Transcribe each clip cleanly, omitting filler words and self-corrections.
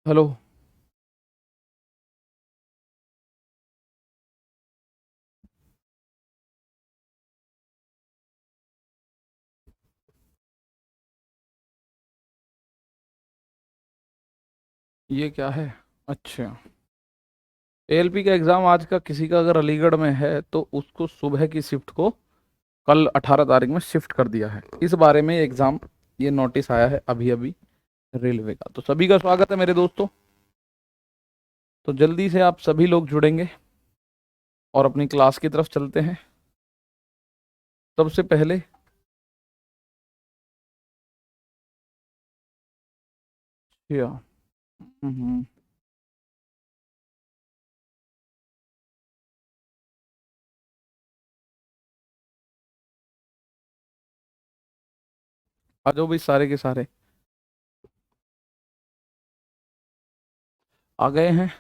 Hello. ये क्या है? अच्छा, एएलपी का एग्ज़ाम आज का किसी का अगर अलीगढ़ में है तो उसको सुबह की शिफ्ट को कल 18 तारीख में शिफ्ट कर दिया है। इस बारे में एग्ज़ाम, ये नोटिस आया है अभी अभी रेलवे का। तो सभी का स्वागत है मेरे दोस्तों। तो जल्दी से आप सभी लोग जुड़ेंगे और अपनी क्लास की तरफ चलते हैं। सबसे पहले या हम्म, आ जाओ भाई, सारे के सारे आ गए हैं।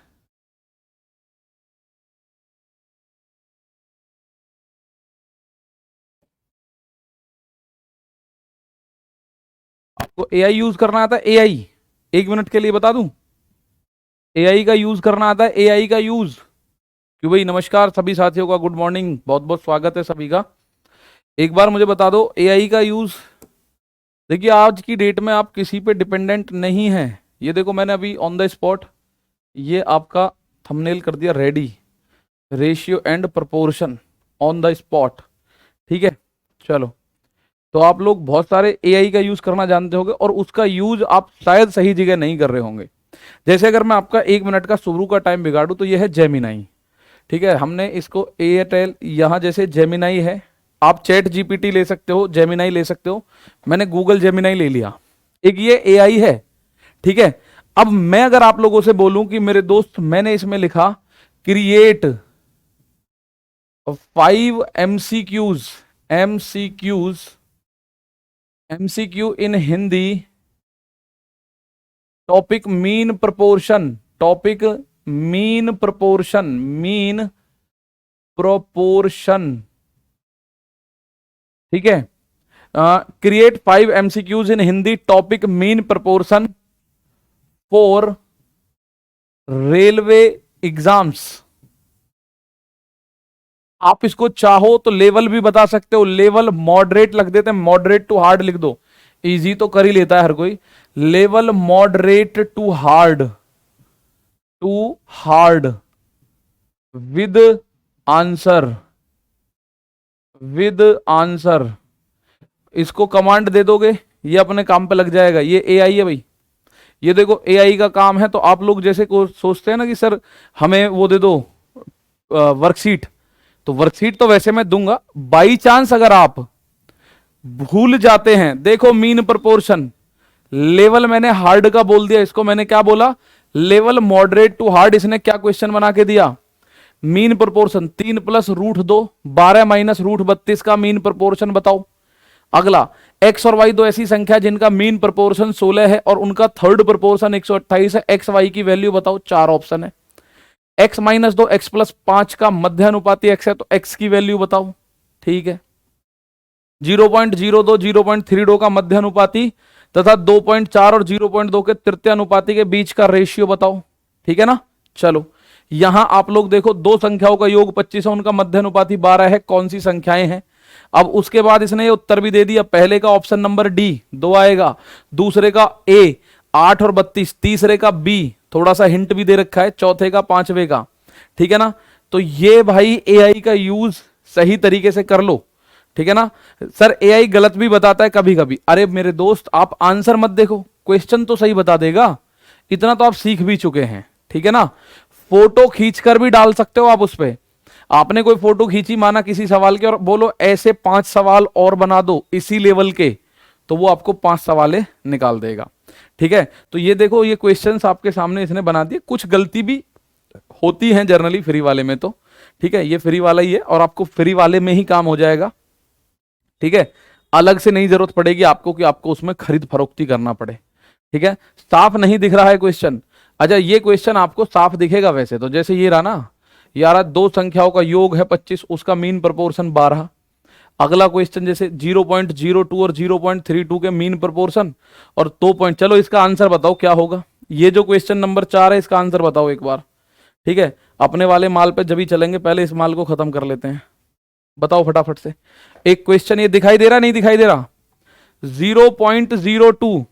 आपको एआई यूज करना आता है? एआई 1 मिनट के लिए बता दूं, एआई का यूज करना आता है? एआई का यूज क्यों भाई? नमस्कार सभी साथियों का, गुड मॉर्निंग, बहुत बहुत स्वागत है सभी का। एक बार मुझे बता दो एआई का यूज। देखिए आज की डेट में आप किसी पे डिपेंडेंट नहीं है। ये देखो मैंने अभी ऑन द स्पॉट ये आपका थंबनेल कर दिया ready, ratio and proportion on the spot. ठीक है, चलो। तो आप लोग बहुत सारे एआई का यूज करना जानते होंगे और उसका यूज आप शायद सही जगह नहीं कर रहे होंगे। जैसे अगर मैं आपका 1 मिनट का शुरू का टाइम बिगाड़ू तो ये है जेमिनाई। ठीक है, हमने इसको एयरटेल, यहाँ जैसे जेमिनाई है, आप चैट जीपीटी ले सकते हो, जेमिनाई ले सकते हो। मैंने गूगल जेमिनाई ले लिया, एक ये एआई है। ठीक है, अब मैं अगर आप लोगों से बोलूं कि मेरे दोस्त मैंने इसमें लिखा क्रिएट 5 एमसीक्यूज एमसीक्यू इन Hindi, topic mean proportion, topic mean proportion. ठीक है, create 5 MCQs in Hindi, topic mean proportion for railway exams. आप इसको चाहो तो लेवल भी बता सकते हो, लेवल मॉडरेट लग देते हैं, मॉडरेट टू हार्ड लिख दो, इजी तो कर ही लेता है हर कोई। Level moderate to hard with answer, with answer. इसको कमांड दे दोगे ये अपने काम पे लग जाएगा। ये एआई है भाई, ये देखो एआई का काम है। तो आप लोग जैसे को सोचते हैं ना कि सर हमें वो दे दो वर्कशीट, तो वर्कशीट तो वैसे मैं दूंगा। बाई चांस अगर आप भूल जाते हैं, देखो मीन प्रोपोर्शन, लेवल मैंने हार्ड का बोल दिया, इसको मैंने क्या बोला? Level moderate to hard. इसने क्या क्वेश्चन बना के दिया? मीन प्रोपोर्शन 3 + √2, 12 - √32 का मीन प्रोपोर्शन बताओ। अगला, एक्स और वाई दो ऐसी संख्या जिनका मीन प्रोपोर्शन 16 है और उनका थर्ड प्रोपोर्शन 128 है, एक्स वाई की वैल्यू बताओ। 4 ऑप्शन है। x - 2 x + 5 का मध्यानुपाती x है, तो x की वैल्यू बताओ। ठीक है, 0.02 0.32 का मध्यानुपाती तथा 2.4 और 0.2 के तृतीयानुपाती के बीच का रेशियो बताओ। ठीक है ना, चलो। यहां आप लोग देखो दो संख्याओं का योग 25 है, उनका मध्यानुपाती 12 है, कौन सी संख्याएं हैं? अब उसके बाद इसने ये उत्तर भी दे दिया। पहले का ऑप्शन नंबर डी 2 आएगा, दूसरे का ए 8 और 32, तीसरे का बी, थोड़ा सा हिंट भी दे रखा है, चौथे का, पांचवे का। ठीक है ना, तो ये भाई एआई का यूज सही तरीके से कर लो। ठीक है ना, सर एआई गलत भी बताता है कभी कभी। अरे मेरे दोस्त आप आंसर मत देखो, क्वेश्चन तो सही बता देगा, इतना तो आप सीख भी चुके हैं। ठीक है ना, फोटो खींचकर भी डाल सकते हो आप उस पर। आपने कोई फोटो खींची माना किसी सवाल के और बोलो ऐसे 5 सवाल और बना दो इसी लेवल के, तो वो आपको 5 सवाल निकाल देगा। ठीक है, तो ये देखो ये क्वेश्चंस आपके सामने इसने बना दिए। कुछ गलती भी होती है जनरली फ्री वाले में तो। ठीक है, ये फ्री वाला ही है और आपको फ्री वाले में ही काम हो जाएगा। ठीक है, अलग से नहीं जरूरत पड़ेगी आपको कि आपको उसमें खरीद फरोख्ती करना पड़े। ठीक है, साफ नहीं दिख रहा है क्वेश्चन? अच्छा, ये क्वेश्चन आपको साफ दिखेगा वैसे तो, जैसे ये रहा ना, यार दो संख्याओं का योग है 25, उसका मीन प्रोपोर्शन 12। अगला क्वेश्चन जैसे 0.02 और 0.32 के मीन प्रोपोर्शन और 2 पॉइंट, चलो इसका आंसर बताओ क्या होगा? ये जो क्वेश्चन नंबर 4 है इसका आंसर बताओ एक बार। ठीक है, अपने वाले माल पे जब ही चलेंगे, पहले इस माल को खत्म कर लेते हैं। बताओ फटाफट से। एक क्वेश्चन ये दिखाई दे रहा, नहीं दिखाई दे रहा? 0.02,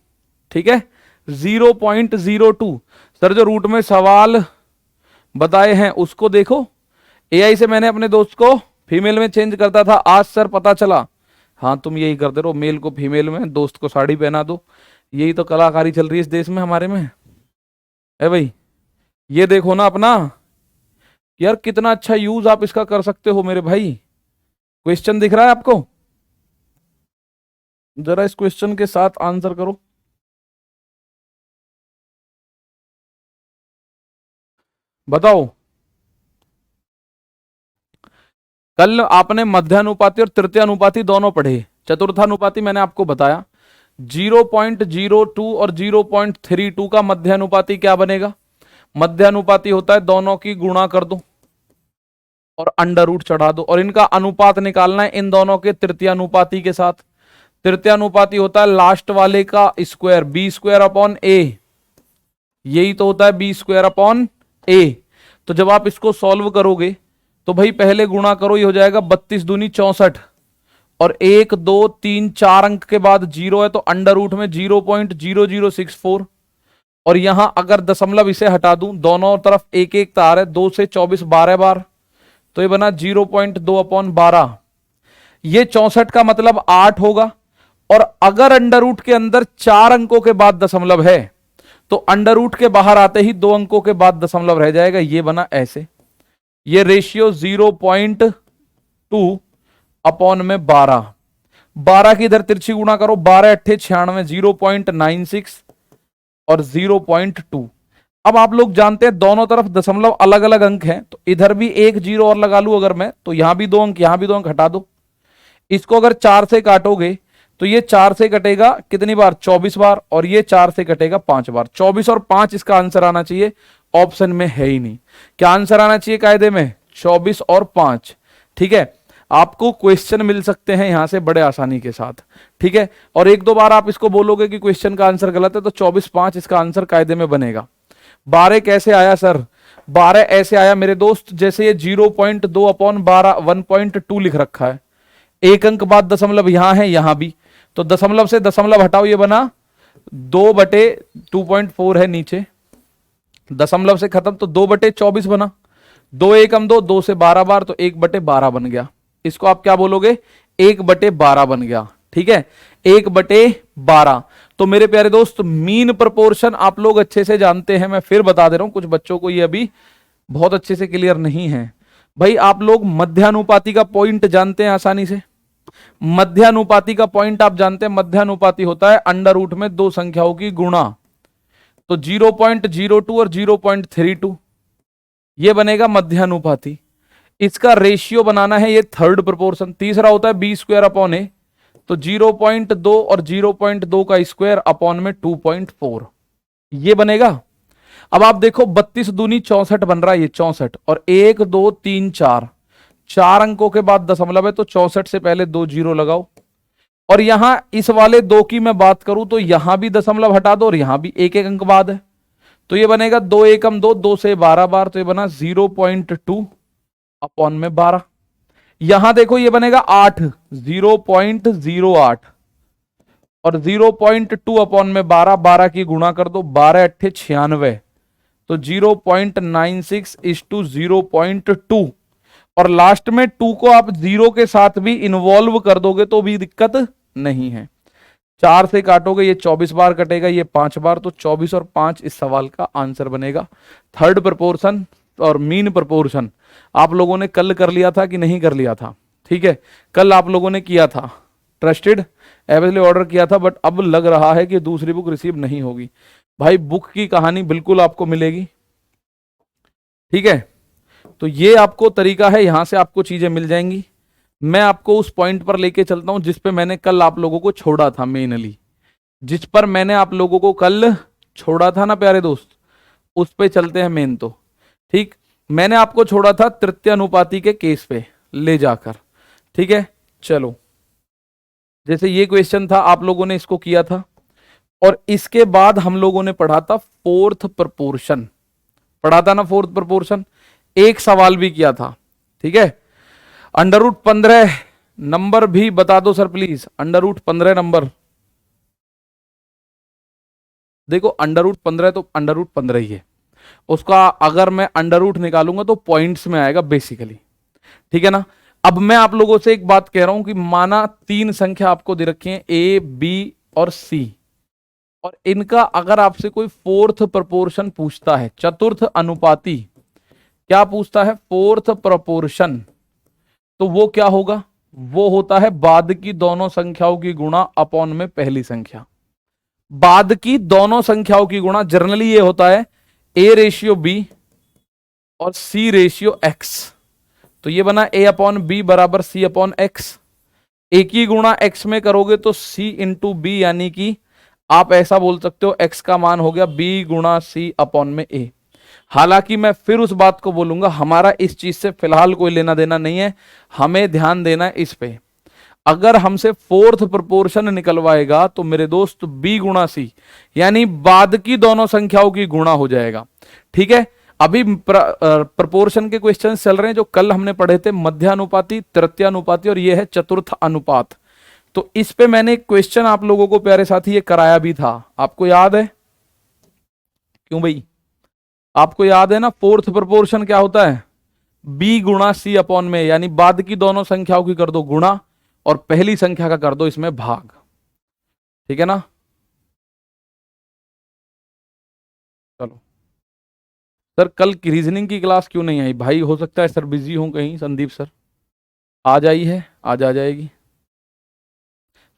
ठीक है, 0.02। सर जो रूट में सवाल बताए हैं उसको देखो। एआई से मैंने अपने दोस्त को फीमेल में चेंज करता था, आज सर पता चला। हाँ तुम यही करते रहो, मेल को फीमेल में, दोस्त को साड़ी पहना दो। यही तो कलाकारी चल रही है इस देश में हमारे में है भाई। ये देखो ना अपना, यार कितना अच्छा यूज आप इसका कर सकते हो मेरे भाई। क्वेश्चन दिख रहा है आपको? जरा इस क्वेश्चन के साथ आंसर करो। बताओ। कल आपने मध्यानुपाती और तृतीयानुपाती दोनों पढ़े, चतुर्थानुपाती मैंने आपको बताया। 0.02 और 0.32 का मध्यानुपाती क्या बनेगा? मध्यानुपाती होता है दोनों की गुणा कर दो और अंडर रूट चढ़ा दो, और इनका अनुपात निकालना है इन दोनों के तृतीयानुपाती के साथ। तृतीयानुपाती होता है लास्ट वाले का स्क्वायर, बी स्क्वायर अपॉन ए। यही तो होता है बी स्क्वायर अपॉन ए। तो जब आप इसको सॉल्व करोगे तो भाई पहले गुणा करो, ये हो जाएगा 32 दूनी 64, और 1 2 3 4 अंक के बाद 0 है तो अंडर रूट में 0.0064। और यहां अगर दशमलव इसे हटा दूं, दोनों तरफ एक एक तार है, 2 से 24 12 बार, तो ये बना 0.2 अपॉन 12। ये 64 का मतलब 8 होगा। और अगर अंडर रूट के अंदर 4 अंकों के बाद दशमलव है तो अंडर रूट के बाहर आते ही 2 अंकों के बाद दशमलव रह जाएगा, ये बना ऐसे। ये रेशियो 0.2 अपॉन में 12, 12 की इधर तिरछी गुणा करो, 12 अट्ठे 96, 0.96 और 0.2। अब आप लोग जानते हैं दोनों तरफ दशमलव अलग अलग अंक हैं, तो इधर भी एक जीरो और लगा लूं अगर मैं, तो यहां भी 2 अंक, यहां भी 2 अंक हटा दो। इसको अगर 4 से काटोगे तो ये 4 से कटेगा कितनी बार? 24 बार, और ये 4 से कटेगा 5 बार। 24 और 5 इसका आंसर आना चाहिए, ऑप्शन में है ही नहीं। क्या आंसर आना चाहिए कायदे में? 24 और 5। ठीक है, आपको क्वेश्चन मिल सकते हैं यहां से बड़े आसानी के साथ। ठीक है, और एक दो बार आप इसको बोलोगे कि क्वेश्चन का आंसर गलत है तो 24 5 इसका आंसर कायदे में बनेगा। 12 कैसे आया सर? 12 ऐसे आया मेरे दोस्त, जैसे ये 0.2 अपॉन 12 1.2 लिख रखा है, एक अंक बाद दशमलव यहां है, यहां भी, तो दशमलव से दशमलव हटाओ, ये बना 2/2.4 है नीचे, दशमलव से खत्म तो 2/24 बना, 2 एकम 2, 2 से 12 बार तो 1/12 बन गया। इसको आप क्या बोलोगे? 1/12 बन गया। ठीक है, 1/12। तो मेरे प्यारे दोस्त मीन प्रोपोर्शन आप लोग अच्छे से जानते हैं, मैं फिर बता दे रहा हूं, कुछ बच्चों को ये अभी बहुत अच्छे से क्लियर नहीं है। भाई आप लोग मध्यानुपाती का पॉइंट जानते हैं आसानी से। मध्यानुपाती का पॉइंट आप जानते हैं, मध्यानुपाती होता है अंडर रूट में दो संख्याओं की गुणा। तो 0.02 और 0.32 ये बनेगा मध्यानुपाती। इसका रेशियो बनाना है ये थर्ड प्रोपोर्शन। तीसरा होता है बी स्क्वायर अपॉन ए, तो 0.2 और 0.2 का स्क्वायर अपॉन में 2.4 ये बनेगा। अब आप देखो 32 दूनी 64 बन रहा है, ये 64, और 1 2 3 4 4 अंकों के बाद दशमलव है तो 64 से पहले 2 जीरो लगाओ। और यहां इस वाले 2 की मैं बात करूं तो यहां भी दशमलव हटा दो और यहां भी एक एक अंक बाद है, तो ये बनेगा 2 एकम 2, 2 से 12 बार, तो ये बना 0.2 अपॉन में 12। यहां देखो ये बनेगा 8, 0.08 और 0.2 अपॉन में 12, 12 की गुणा कर दो, 12 अट्ठे 96, तो 0.96 इज टू 0.2, और लास्ट में 2 को आप 0 के साथ भी इन्वॉल्व कर दोगे तो भी दिक्कत नहीं है। 4 से काटोगे ये 24 बार कटेगा, ये 5 बार, तो 24 और 5 इस सवाल का आंसर बनेगा। थर्ड प्रोपोर्शन और मीन प्रोपोर्शन आप लोगों ने कल कर लिया था कि नहीं कर लिया था? ठीक है, कल आप लोगों ने किया था, ट्रस्टेड एवरेजली ऑर्डर किया था, बट अब लग रहा है कि दूसरी बुक रिसीव नहीं होगी। भाई बुक की कहानी बिल्कुल आपको मिलेगी। ठीक है, तो ये आपको तरीका है, यहां से आपको चीजें मिल जाएंगी। मैं आपको उस पॉइंट पर लेके चलता हूं जिस पे मैंने कल आप लोगों को छोड़ा था, मेनली जिस पर मैंने आप लोगों को कल छोड़ा था ना प्यारे दोस्त, उस पे चलते हैं मेन। तो ठीक, मैंने आपको छोड़ा था तृतीय अनुपाती के केस पे ले जाकर। ठीक है, चलो, जैसे ये क्वेश्चन था आप लोगों ने इसको किया था, और इसके बाद हम लोगों ने पढ़ा था फोर्थ प्रपोर्शन, पढ़ा था ना फोर्थ प्रपोर्शन, एक सवाल भी किया था, ठीक है। √15 नंबर भी बता दो सर प्लीज, √15 नंबर। देखो √15 तो √15 ही है, उसका अगर मैं अंडर निकालूंगा तो पॉइंट्स में आएगा बेसिकली, ठीक है ना। अब मैं आप लोगों से एक बात कह रहा हूं कि माना 3 संख्या आपको दे रखी है A, B और C, और इनका अगर आपसे कोई फोर्थ प्रपोर्शन पूछता है, चतुर्थ अनुपाती, क्या पूछता है, फोर्थ प्रपोर्शन, तो वो क्या होगा, वो होता है बाद की दोनों संख्याओं की गुणा अपॉन में पहली संख्या। बाद की दोनों संख्याओं की गुणा जनरली ये होता है A/B और C/X, तो ये बना A/B बराबर C/X। एक ही गुणा x में करोगे तो C इंटू बी, यानी कि आप ऐसा बोल सकते हो x का मान हो गया B गुणा C अपॉन में A। हालांकि मैं फिर उस बात को बोलूंगा, हमारा इस चीज से फिलहाल कोई लेना देना नहीं है, हमें ध्यान देना है इस पे। अगर हमसे फोर्थ प्रोपोर्शन निकलवाएगा तो मेरे दोस्त B गुणा C, यानी बाद की दोनों संख्याओं की गुणा हो जाएगा, ठीक है। अभी प्रपोर्शन के क्वेश्चन चल रहे हैं जो कल हमने पढ़े थे, मध्यानुपाती, तृतीयानुपाती और ये है चतुर्थ अनुपात। तो इस पे मैंने एक क्वेश्चन आप लोगों को प्यारे साथी ये कराया भी था, आपको याद है? क्यों भाई, आपको याद है ना फोर्थ प्रोपोर्शन क्या होता है, B गुणा C अपॉन में, यानी बाद की दोनों संख्याओं की कर दो गुणा और पहली संख्या का कर दो इसमें भाग, ठीक है ना। चलो सर, कल की रीजनिंग की क्लास क्यों नहीं आई भाई? हो सकता है सर बिजी हूं कहीं, संदीप सर आ जाई है, आज आ जाएगी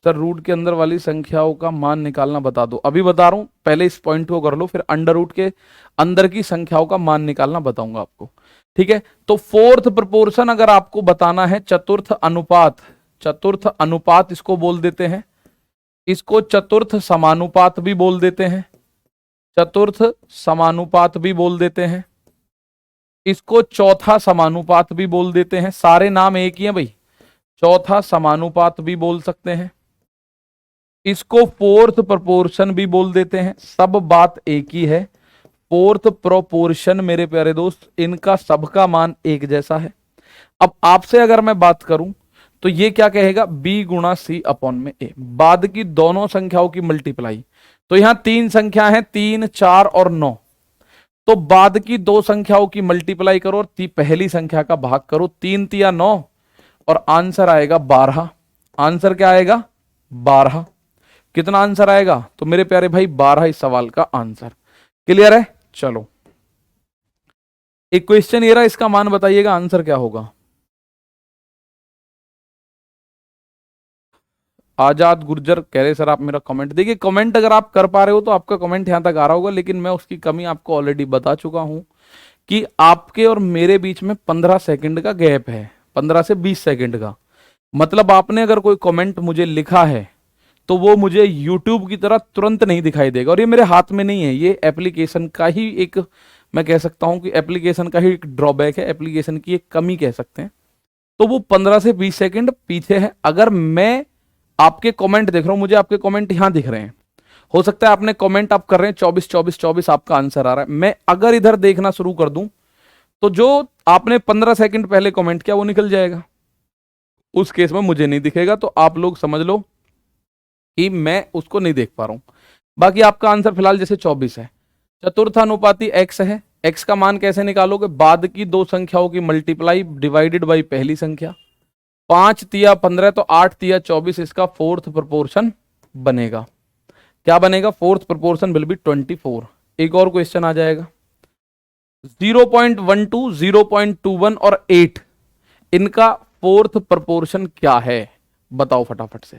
सर। रूट के अंदर वाली संख्याओं का मान निकालना बता दो, अभी बता रहा हूं, पहले इस पॉइंट को कर लो, फिर अंडर रूट के अंदर की संख्याओं का मान निकालना बताऊंगा आपको, ठीक है। तो फोर्थ प्रपोर्शन अगर आपको बताना है, चतुर्थ अनुपात, चतुर्थ अनुपात इसको बोल देते हैं, इसको चतुर्थ समानुपात भी बोल देते हैं, चतुर्थ समानुपात भी बोल देते हैं, इसको चौथा समानुपात भी बोल देते हैं, सारे नाम एक ही हैं भाई, चौथा समानुपात भी बोल सकते हैं, इसको फोर्थ प्रोपोर्शन भी बोल देते हैं, सब बात एक ही है। फोर्थ प्रोपोर्शन मेरे प्यारे दोस्त, इनका सबका मान एक जैसा है। अब आपसे अगर मैं बात करूं तो ये क्या कहेगा, B गुणा C अपॉन में A, बाद की दोनों संख्याओं की मल्टीप्लाई। तो यहां 3 संख्या है, 3, 4 और 9, तो बाद की 2 संख्याओं की मल्टीप्लाई करो और पहली संख्या का भाग करो, 3 तिया 9 और आंसर आएगा 12। आंसर क्या आएगा, 12। कितना आंसर आएगा, तो मेरे प्यारे भाई 12 इस सवाल का आंसर। क्लियर है? चलो एक क्वेश्चन ये रहा, इसका मान बताइएगा, आंसर क्या होगा। आजाद गुर्जर कह रहे सर आप मेरा कमेंट देखिए, कमेंट अगर आप कर पा रहे हो तो आपका कमेंट यहां तक आ रहा होगा, लेकिन मैं उसकी कमी आपको ऑलरेडी बता चुका हूं कि आपके और मेरे बीच में 15 सेकंड का गैप है, 15 से 20 सेकंड का। मतलब आपने अगर कोई कमेंट मुझे लिखा है तो वो मुझे YouTube की तरह तुरंत नहीं दिखाई देगा, और ये मेरे हाथ में नहीं है, ये एप्लीकेशन का ही एक, मैं कह सकता हूं कि एप्लीकेशन का ही एक ड्रॉबैक है, एप्लीकेशन की एक कमी कह सकते हैं। तो वो 15 से 20 सेकंड पीछे है। अगर मैं आपके कमेंट देख रहा हूं, मुझे आपके कमेंट यहां दिख रहे हैं, हो सकता है आपने कमेंट आप कर रहे हैं 24 24 24, आपका आंसर आ रहा है, मैं अगर इधर देखना शुरू कर दूं तो जो आपने 15 सेकंड पहले कमेंट किया वो निकल जाएगा, उस केस में मुझे नहीं दिखेगा, तो आप लोग समझ लो कि मैं उसको नहीं देख पा रहा हूं। बाकी आपका आंसर फिलहाल जैसे 24 है, चतुर्थानुपाती x है, x का मान कैसे निकालोगे, बाद की 2 संख्याओं की मल्टीप्लाई डिवाइडेड बाई पहली संख्या, 5 तिया 15 तो 8 तिया 24, इसका फोर्थ प्रोपोर्शन बनेगा। क्या बनेगा, फोर्थ प्रोपोर्शन विल बी 24। एक और क्वेश्चन आ जाएगा, 0.12, 0.21 और 8, इनका फोर्थ प्रोपोर्शन क्या है, बताओ फटाफट से,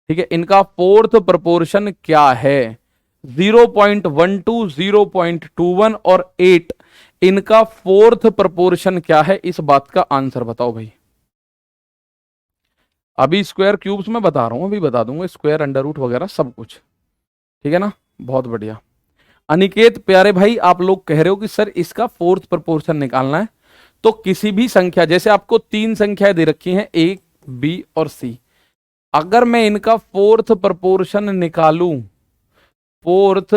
ठीक है। इनका फोर्थ प्रोपोर्शन क्या है, 0.12, 0.21 और 8, इनका फोर्थ प्रोपोर्शन क्या है, इस बात का आंसर बताओ भाई। अभी स्क्वायर क्यूब्स में बता रहा हूं, अभी बता दूंगा, स्क्वायर अंडर रूट वगैरह सब कुछ, ठीक है ना। बहुत बढ़िया। अनिकेत प्यारे भाई, आप लोग कह रहे हो कि सर इसका फोर्थ प्रोपोर्शन निकालना है, तो किसी भी संख्या, जैसे आपको 3 संख्याएं दे रखी हैं A, B और C, अगर मैं इनका फोर्थ प्रोपोर्शन निकालूं फोर्थ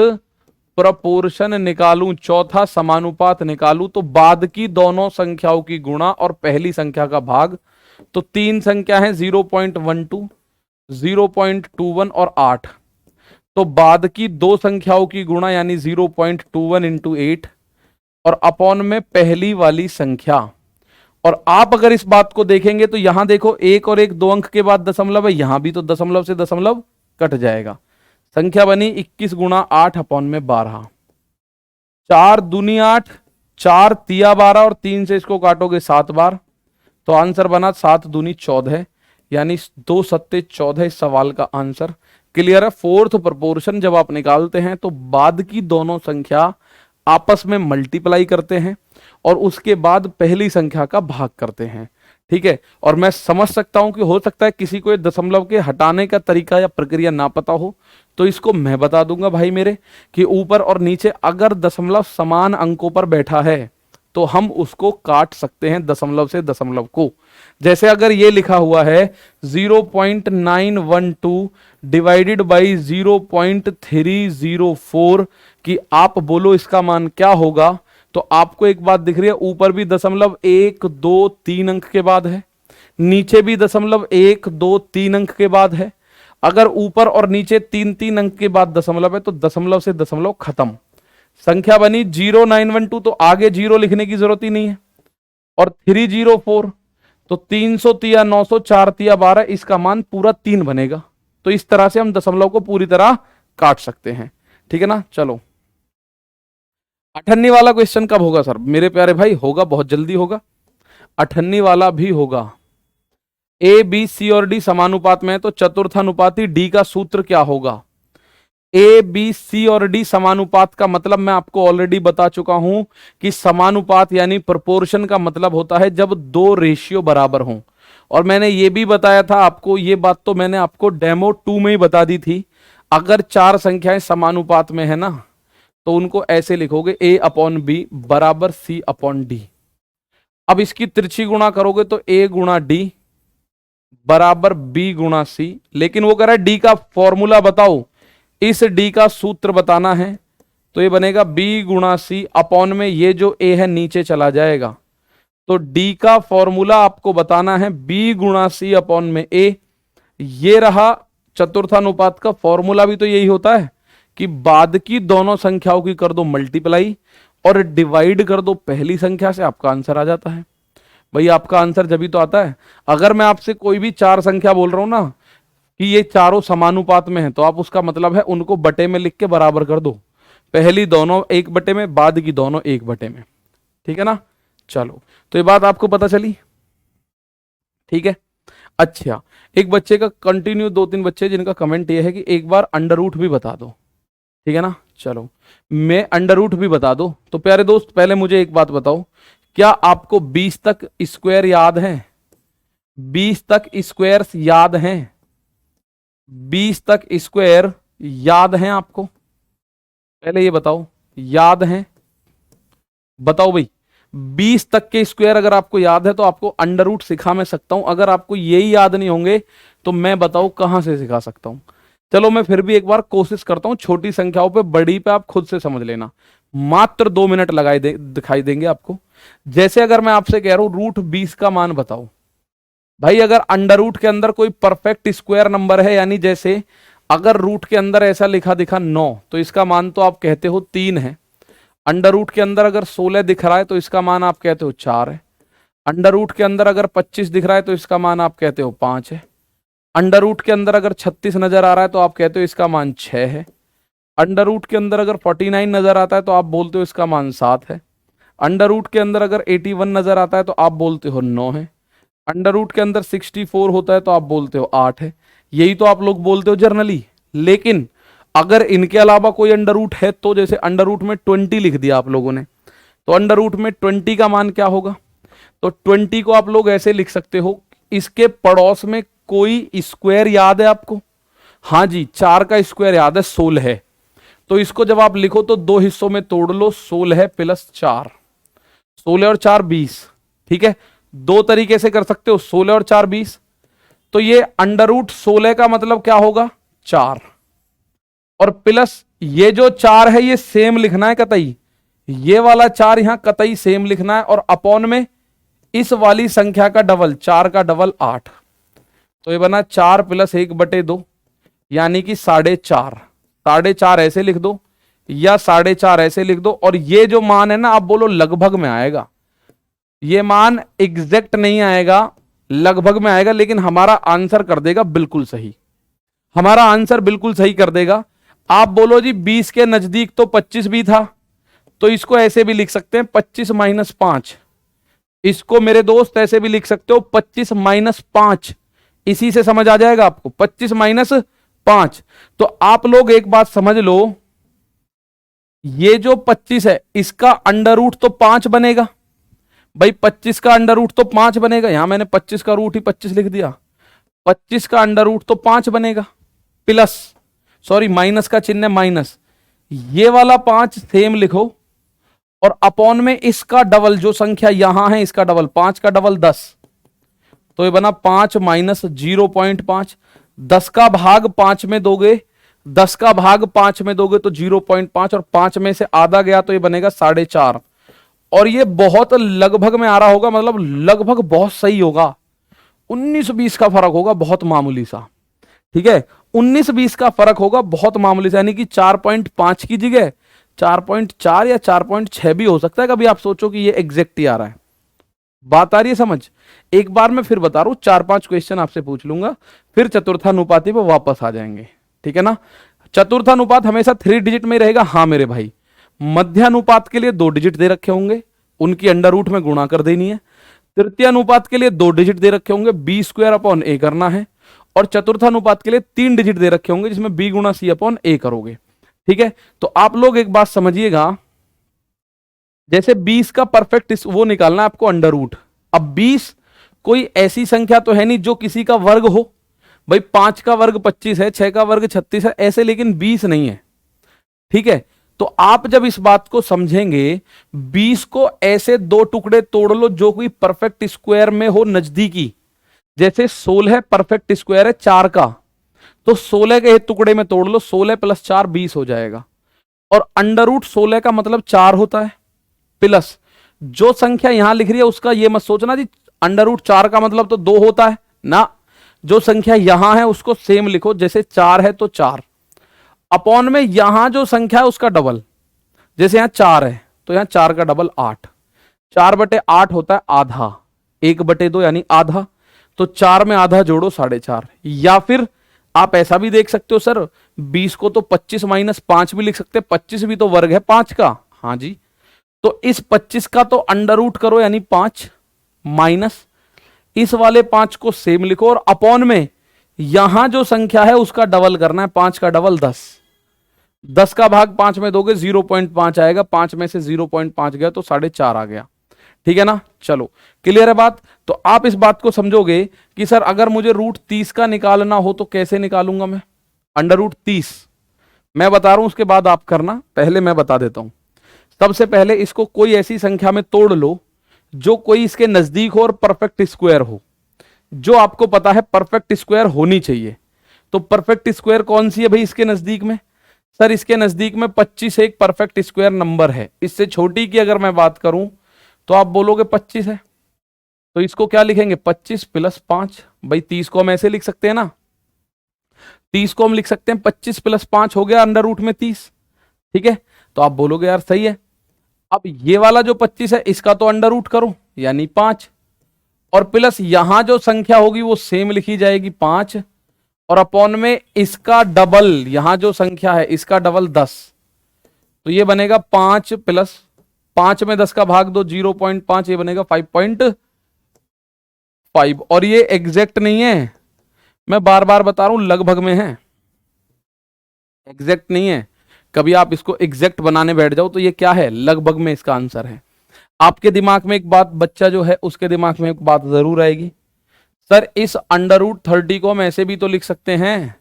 प्रपोर्शन निकालूं, चौथा समानुपात निकालूं, तो बाद की दोनों संख्याओं की गुणा और पहली संख्या का भाग। तो तीन संख्या है 0.12, 0.21 और 8। तो बाद की दो संख्याओं की गुणा यानी 0.21 इंटू 8 और अपॉन में पहली वाली संख्या। और आप अगर इस बात को देखेंगे तो यहां देखो एक और एक दो अंक के बाद दशमलव है, यहां भी तो दशमलव से दशमलव कट जाएगा। संख्या बनी 21 गुणा 8 अपॉन में 12। 4 दूनी 8, 4 तिया 12 और 3 से इसको काटोगे 7 बार, तो आंसर बना 7 दूनी 14, यानी 2 सत्ते 14 इस सवाल का आंसर। क्लियर है। फोर्थ प्रोपोर्शन जब आप निकालते हैं तो बाद की दोनों संख्या आपस में मल्टीप्लाई करते हैं और उसके बाद पहली संख्या का भाग करते हैं। ठीक है। और मैं समझ सकता हूं कि हो सकता है किसी को ये दशमलव के हटाने का तरीका या प्रक्रिया ना पता हो, तो इसको मैं बता दूंगा भाई मेरे, कि ऊपर और नीचे अगर दशमलव समान अंकों पर बैठा है तो हम उसको काट सकते हैं दशमलव से दशमलव को। जैसे अगर ये लिखा हुआ है 0.912 डिवाइडेड बाई 0.304 कि आप बोलो इसका मान क्या होगा, तो आपको एक बात दिख रही है, ऊपर भी दशमलव 1 2 3 अंक के बाद है, नीचे भी दशमलव 1 2 3 अंक के बाद है। अगर ऊपर और नीचे 3 3 अंक के बाद दशमलव है तो दशमलव से दशमलव खत्म। संख्या बनी 0912, तो आगे 0 लिखने की जरूरत ही नहीं है। और 304 तो 300 तिया 900, 4 तिया 12, इसका मान पूरा 3 बनेगा। तो इस तरह से हम दशमलव को पूरी तरह काट सकते हैं। ठीक है ना। चलो 98 वाला क्वेश्चन कब होगा सर? मेरे प्यारे भाई होगा, बहुत जल्दी होगा। 98 वाला भी होगा। ए बी सी और डी समानुपात में है तो चतुर्थानुपाती डी का सूत्र क्या होगा? ए बी सी और डी समानुपात का मतलब मैं आपको ऑलरेडी बता चुका हूं कि समानुपात यानी प्रोपोर्शन का मतलब होता है जब दो रेशियो बराबर हों। और मैंने ये भी बताया था आपको, ये बात तो मैंने आपको डेमो 2 में ही बता दी थी। अगर चार संख्याएं समानुपात में है ना तो उनको ऐसे लिखोगे ए अपॉन बी बराबर सी अपॉन डी। अब इसकी तिरछी गुणा करोगे तो ए गुणा डी बराबर बी गुणा सी। लेकिन वो कह रहा है डी का फॉर्मूला बताओ, इस डी का सूत्र बताना है, तो ये बनेगा बी गुणा सी अपॉन में ये जो ए है नीचे चला जाएगा। तो डी का फॉर्मूला आपको बताना है बी गुणा सी अपॉन में ए। ये रहा चतुर्थानुपात का फॉर्मूला, भी तो यही होता है कि बाद की दोनों संख्याओं की कर दो मल्टीप्लाई और डिवाइड कर दो पहली संख्या से, आपका आंसर आ जाता है। भाई आपका आंसर जब भी तो आता है। अगर मैं आपसे कोई भी चार संख्या बोल रहा हूं ना कि ये चारों समानुपात में है, तो आप उसका मतलब है उनको बटे में लिख के बराबर कर दो। पहली दोनों 1 बटे में, बाद की दोनों 1 बटे में। ठीक है ना। चलो तो ये बात आपको पता चली। ठीक है। अच्छा, एक बच्चे का कंटिन्यू, 2-3 बच्चे जिनका कमेंट ये है कि एक बार अंडर रूट भी बता दो। ठीक है ना। चलो मैं अंडर रूट भी बता दो। तो प्यारे दोस्त पहले मुझे एक बात बताओ, क्या आपको 20 तक स्क्वायर याद है? 20 तक स्क्वायर याद हैं? 20 तक स्क्वायर याद हैं आपको? पहले ये बताओ, याद हैं? बताओ भाई। 20 तक के स्क्वायर अगर आपको याद है तो आपको अंडर रूट सिखा मैं सकता हूं। अगर आपको यही याद नहीं होंगे तो मैं बताऊं कहां से सिखा सकता हूं। चलो मैं फिर भी एक बार कोशिश करता हूं, छोटी संख्याओं पे, बड़ी पे आप खुद से समझ लेना। मात्र 2 मिनट दिखाई देंगे आपको। जैसे अगर मैं आपसे कह रहा हूं रूट 20 का मान बताओ, भाई अगर अंडर रूट के अंदर कोई परफेक्ट स्क्वायर नंबर है, यानी जैसे अगर रूट के अंदर ऐसा लिखा दिखा 9 तो इसका मान तो आप कहते हो 3 है। अंडर रूट के अंदर अगर 16 दिख रहा है तो इसका मान आप कहते हो 4 है। अंडर रूट के अंदर अगर 25 दिख रहा है तो इसका मान आप कहते हो 5 है। अंडर रूट के अंदर अगर 36 नजर आ रहा है तो आप कहते हो इसका मान 6 है। अंडर रूट के अंदर अगर 49 नजर आता है तो आप बोलते हो इसका मान 7 है। अंडर रूट के अंदर अगर 81 नजर आता है तो आप बोलते हो 9 है। अंडर रूट के अंदर 64 होता है तो आप बोलते हो 8 है। यही तो आप लोग बोलते हो जर्नली। लेकिन अगर इनके अलावा कोई अंडर रूट है, तो जैसे अंडर रूट में 20 लिख दिया आप लोगों ने, तो अंडर रूट में 20 का मान क्या होगा? तो 20 को आप लोग ऐसे लिख सकते हो, इसके पड़ोस में कोई स्क्वायर याद है आपको? हाँ जी, 4 का स्क्वायर याद है, 16 है। तो इसको जब आप लिखो तो 2 हिस्सों में तोड़ लो, 16 प्लस 4, 16 और 4 20। ठीक है, 2 तरीके से कर सकते हो, 16 और 4 20। तो ये अंडर रूट 16 का मतलब क्या होगा? 4, और प्लस ये जो 4 है ये सेम लिखना है कतई, ये वाला 4 यहां कतई सेम लिखना है, और अपॉन में इस वाली संख्या का डबल, 4 का डबल 8, तो ये बना 4 + 1/2, यानी कि 4.5। 4.5 ऐसे लिख दो या 4.5 ऐसे लिख दो, और ये जो मान है ना आप बोलो लगभग में आएगा, ये मान एग्जैक्ट नहीं आएगा, लगभग में आएगा, लेकिन हमारा आंसर कर देगा बिल्कुल सही, हमारा आंसर बिल्कुल सही कर देगा। आप बोलो जी 20 के नजदीक तो 25 भी था, तो इसको ऐसे भी लिख सकते हैं 25 - 5, इसको मेरे दोस्त ऐसे भी लिख सकते हो 25 - 5, इसी से समझ आ जाएगा आपको, 25 - 5। तो आप लोग एक बात समझ लो, ये जो 25 है इसका अंडर रूट तो 5 बनेगा भाई, 25 का अंडर रूट तो 5 बनेगा, यहां मैंने 25 का रूट ही 25 लिख दिया, 25 का अंडर रूट तो 5 बनेगा, प्लस सॉरी माइनस का चिन्ह है माइनस, ये वाला 5 सेम लिखो, और अपॉन में इसका डबल जो संख्या यहां है इसका डबल, 5 का डबल 10, तो ये बना 5 - 0.5, 10 का भाग 5 में दोगे, 10 का भाग 5 में दोगे तो 0.5, और 5 में से आधा गया तो ये बनेगा 4.5, और ये बहुत लगभग में आ रहा होगा, मतलब लगभग बहुत सही होगा, 19-20 का फर्क होगा, बहुत मामूली सा, ठीक है, 19-20 का फर्क होगा, बहुत मामूली सा, यानी कि 4.5 की जगह 4.4 या 4.6 भी हो सकता है, कभी आप सोचो कि ये एग्जैक्ट ही आ रहा है। बात आ रही है समझ? एक बार मैं फिर बता रहा हूं, 4-5 क्वेश्चन आपसे पूछ लूंगा, फिर चतुर्थानुपाती पे वापस आ जाएंगे, ठीक है ना। चतुर्थानुपात हमेशा 3 डिजिट में रहेगा, हाँ मेरे भाई। मध्यानुपात के लिए 2 डिजिट दे रखे होंगे, उनकी अंडर रूट में गुणा कर देनी है। तृतीय अनुपात के लिए 2 डिजिट दे रखे होंगे, b² a करना है, और चतुर्थानुपात के लिए 3 डिजिट दे रखे होंगे, जिसमें b × c/a करोगे, ठीक है। तो आप लोग एक बात समझिएगा, जैसे 20 का परफेक्ट वो निकालना है आपको अंडर रूट। अब 20 कोई ऐसी संख्या तो है नहीं जो किसी का वर्ग हो, भाई 5 का वर्ग 25 है, 6 का वर्ग 36 है ऐसे, लेकिन 20 नहीं है, ठीक है। तो आप जब इस बात को समझेंगे, 20 को ऐसे 2 टुकड़े तोड़ लो जो कोई परफेक्ट स्क्वायर में हो नजदीकी, जैसे 16 परफेक्ट स्क्वायर है 4 का, तो 16 के टुकड़े में तोड़ लो, 16 + 4 20 हो जाएगा, और अंडर रूट 16 का मतलब 4 होता है, प्लस जो संख्या यहां लिख रही है उसका ये मत सोचना जी अंडर रूट 4 का मतलब तो 2 होता है ना, जो संख्या यहां है उसको सेम लिखो, जैसे 4 है तो 4, अपॉन में यहां जो संख्या है उसका डबल, जैसे यहां 4 है तो यहां 4 का डबल 8, 4/8 होता है आधा, 1/2 यानी आधा, तो 4 में आधा जोड़ो 4.5, या फिर आप ऐसा भी देख सकते हो सर 20 को तो 25 - 5 भी लिख सकते हैं, 25 भी तो वर्ग है 5 का, हाँ जी, तो इस 25 का तो अंडर रूट करो यानी 5, माइनस इस वाले 5 को सेम लिखो, और अपॉन में यहां जो संख्या है उसका डबल करना है, 5 का डबल 10, 10 का भाग 5 में दोगे 0.5 आएगा, 5 में से 0.5 गया तो 4.5 आ गया, ठीक है ना। चलो क्लियर है बात। तो आप इस बात को समझोगे कि सर अगर मुझे रूट 30 का निकालना हो तो कैसे निकालूंगा मैं, अंडर रूट 30 मैं बता रहा हूं, उसके बाद आप करना, पहले मैं बता देता हूं। सबसे पहले इसको कोई ऐसी संख्या में तोड़ लो जो कोई इसके नजदीक हो और परफेक्ट स्क्वायर हो, जो आपको पता है परफेक्ट स्क्वायर होनी चाहिए। तो परफेक्ट स्क्वायर कौन सी है भाई इसके नजदीक में, सर इसके नजदीक में 25 एक परफेक्ट स्क्वायर नंबर है, इससे छोटी की अगर मैं बात करूं तो आप बोलोगे 25 है, तो इसको क्या लिखेंगे 25 + 5, भाई 30 को हम ऐसे लिख सकते हैं ना, 30 को हम लिख सकते हैं 25 + 5 हो गया अंडर रूट में 30, ठीक है। तो आप बोलोगे यार सही है, अब ये वाला जो 25 है इसका तो अंडर रूट करो यानी 5, और प्लस यहां जो संख्या होगी वो सेम लिखी जाएगी 5, और अपॉन में इसका डबल, यहां जो संख्या है इसका डबल 10, तो ये बनेगा 5 + 5 में 10 का भाग दो 0.5, ये बनेगा 5.5, और ये एग्जैक्ट नहीं है, मैं बार बार बता रहा हूं लगभग में है, एग्जैक्ट नहीं है। कभी आप इसको एग्जैक्ट बनाने बैठ जाओ तो ये क्या है, लगभग में इसका आंसर है। आपके दिमाग में एक बात, बच्चा जो है उसके दिमाग में एक बात जरूर आएगी, सर इस अंडर रूट 30 को हम ऐसे भी तो लिख सकते हैं,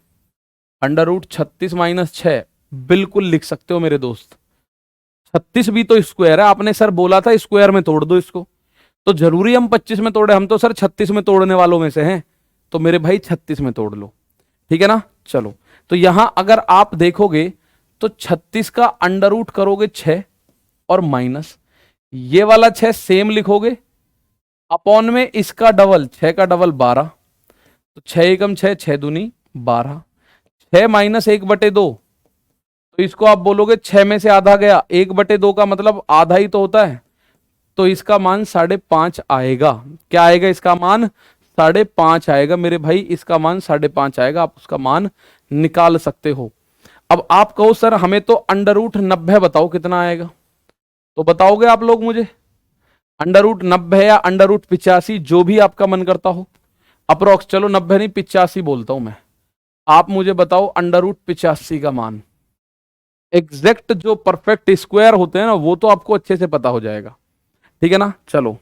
अंडर रूट 36 - 6, बिल्कुल लिख सकते हो मेरे दोस्त, 36 भी तो स्क्वायर है, आपने सर बोला था स्क्वायर में तोड़ दो इसको, तो जरूरी हम 25 में तोड़े, हम तो सर 36 में तोड़ने वालों में से हैं, तो मेरे भाई 36 में तोड़ लो, ठीक है ना। चलो तो यहां अगर आप देखोगे तो 36 का अंडर रूट करोगे 6 और माइनस ये वाला 6 सेम लिखोगे, अपॉन में इसका डबल 6 का डबल 12, तो 6 एकम 6, 6 दूनी 12, 6 माइनस 1/2, तो इसको आप बोलोगे 6 में से आधा गया, 1/2 का मतलब आधा ही तो होता है, तो इसका मान 5.5 आएगा। क्या आएगा इसका मान? 5.5 आएगा मेरे भाई, इसका मान 5.5 आएगा। आप उसका मान निकाल सकते हो। अब आप कहो सर हमें तो अंडर रूट 90 बताओ कितना आएगा, तो बताओगे आप लोग मुझे? अंडर रूट 90 या अंडर रूट 85, जो भी आपका मन करता हो, अप्रोक्स, चलो 90 नहीं 85 बोलता हूं मैं। आप मुझे बताओ अंडर रूट 85 का मान। एग्जैक्ट जो परफेक्ट स्क्वायर होते हैं ना, वो तो आपको अच्छे से पता हो जाएगा, ठीक है ना। चलो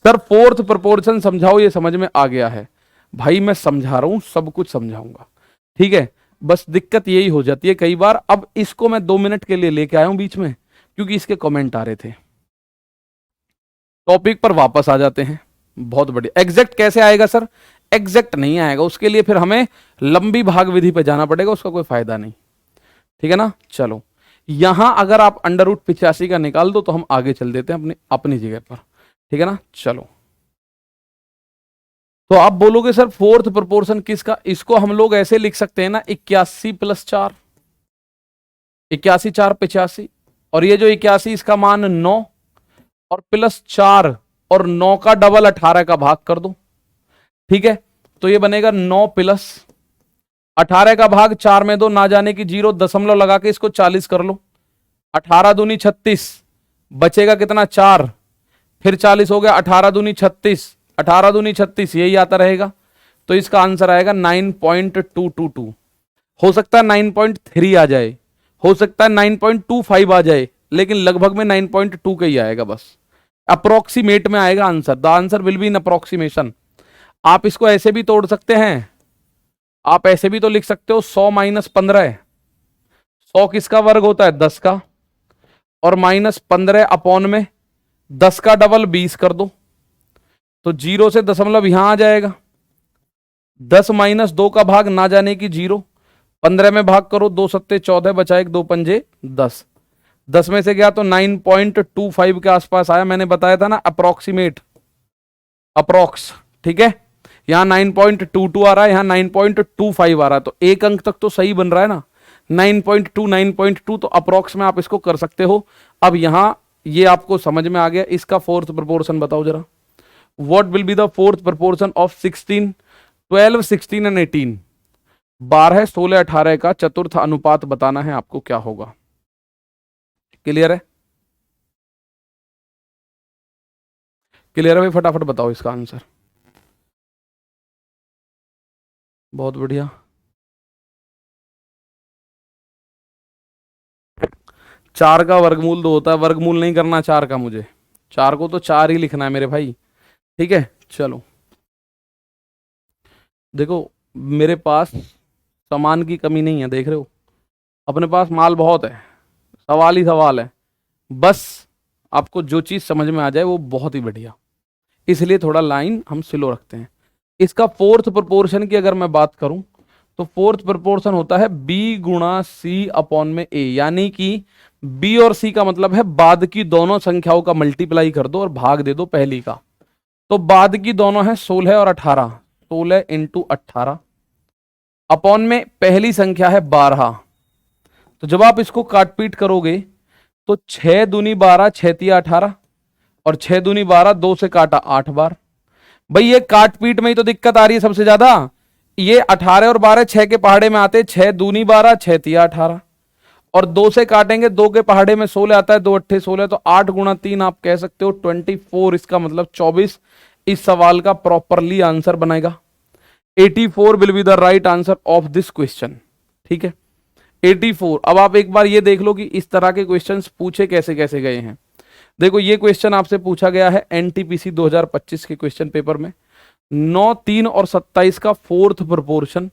सर फोर्थ प्रोपोर्शन समझाओ, ये समझ में आ गया है भाई, मैं समझा रहा हूं, सब कुछ समझाऊंगा, ठीक है। बस दिक्कत यही हो जाती है कई बार। अब इसको मैं 2 मिनट के लिए लेके आया हूं बीच में, क्योंकि इसके कमेंट आ रहे थे। टॉपिक पर वापस आ जाते हैं। बहुत बढ़िया। एग्जैक्ट कैसे आएगा सर? एग्जैक्ट नहीं आएगा, उसके लिए फिर हमें लंबी भाग विधि पे जाना पड़ेगा, उसका कोई फायदा नहीं, ठीक है ना। चलो यहां अगर आप अंडर रूट 85 का निकाल दो तो हम आगे चल देते हैं अपनी अपनी जगह पर, ठीक है ना। चलो तो आप बोलोगे सर फोर्थ प्रोपोर्शन किसका? इसको हम लोग ऐसे लिख सकते हैं ना, 81 + 4, 81 4 85, और ये जो 81 इसका मान 9 और +4 और 9 का डबल 18 का भाग कर दो, ठीक है। तो ये बनेगा 9 + 18 का भाग 4 में दो, ना जाने की 0 दशमलव लगा के इसको 40 कर लो, 18 दूनी 36, बचेगा कितना 4, फिर 40 हो गया, 18 दूनी 36, 18 दूनी 36, यही आता रहेगा। तो इसका आंसर आएगा 9.222। हो सकता है 9.3 आ जाए, हो सकता है 9.25 आ जाए, लेकिन लगभग में 9.2 का ही आएगा, बस अप्रोक्सीमेट में आएगा answer. The answer will be in approximation. आप इसको ऐसे भी तोड़ सकते हैं, आप ऐसे भी तो लिख सकते हो 100 - 15, 100 किसका वर्ग होता है? 10 का, और -15 अपॉन में 10 का डबल 20 कर दो, तो 0 से दशमलव यहां आ जाएगा। 10 - 2 का भाग ना जाने की 0, 15 में भाग करो, 2 सत्ते 14, बचा 1, 2 पंजे 10, 10 में से गया तो 9.25 के आसपास आया। मैंने बताया था ना अप्रोक्सीमेट, अप्रोक्स, ठीक है। यहां 9.22 आ रहा है, यहां 9.25 आ रहा है, तो एक अंक तक तो सही बन रहा है ना, 9.2 9.2, तो अप्रोक्स में आप इसको कर सकते हो। अब यहां ये आपको समझ में आ गया। इसका फोर्थ प्रोपोर्शन बताओ जरा। What will be the fourth proportion of 16 12 16 and 18? 12 16 18 का चतुर्थ अनुपात बताना है आपको, क्या होगा? क्लियर है? क्लियर है भाई? फटाफट बताओ इसका आंसर। बहुत बढ़िया। 4 का वर्गमूल 2 होता है, वर्गमूल नहीं करना 4 का मुझे, 4 को तो 4 ही लिखना है मेरे भाई, ठीक है। चलो देखो मेरे पास सामान की कमी नहीं है, देख रहे हो, अपने पास माल बहुत है, सवाल ही सवाल है, बस आपको जो चीज समझ में आ जाए वो बहुत ही बढ़िया, इसलिए थोड़ा लाइन हम स्लो रखते हैं। इसका फोर्थ प्रोपोर्शन की अगर मैं बात करूं तो फोर्थ प्रोपोर्शन होता है b × c अपॉन में a, यानी कि b और c का मतलब है बाद की दोनों संख्याओं का मल्टीप्लाई कर दो और भाग दे दो पहली का। तो बाद की दोनों है 16 और 18, 16 × 18 अपॉन में पहली संख्या है 12। तो जब आप इसको काटपीट करोगे तो 6 दूनी 12, 6 तिया 18, और 6 दूनी 12, 2 से काटा 8 बार। भाई ये काटपीट में ही तो दिक्कत आ रही है सबसे ज्यादा। ये 18 और 12 6 के पहाड़े में आते, 6 दूनी 12, 6 तिया 18, और 2 से काटेंगे, 2 के पहाड़े में 16 आता है, 2 अट्ठे 16, तो 8 × 3 आप कह सकते हो 24, इसका मतलब 24 इस सवाल का प्रॉपरली आंसर बनेगा। 84 will be the right answer of this question, ठीक है 84। अब आप एक बार ये देख लो कि इस तरह के क्वेश्चंस पूछे कैसे कैसे गए हैं। देखो ये क्वेश्चन आपसे पूछा गया है एनटीपीसी 2025 के क्वेश्चन पेपर में, 9 3 और 27 का फोर्थ प्रोपोर्शन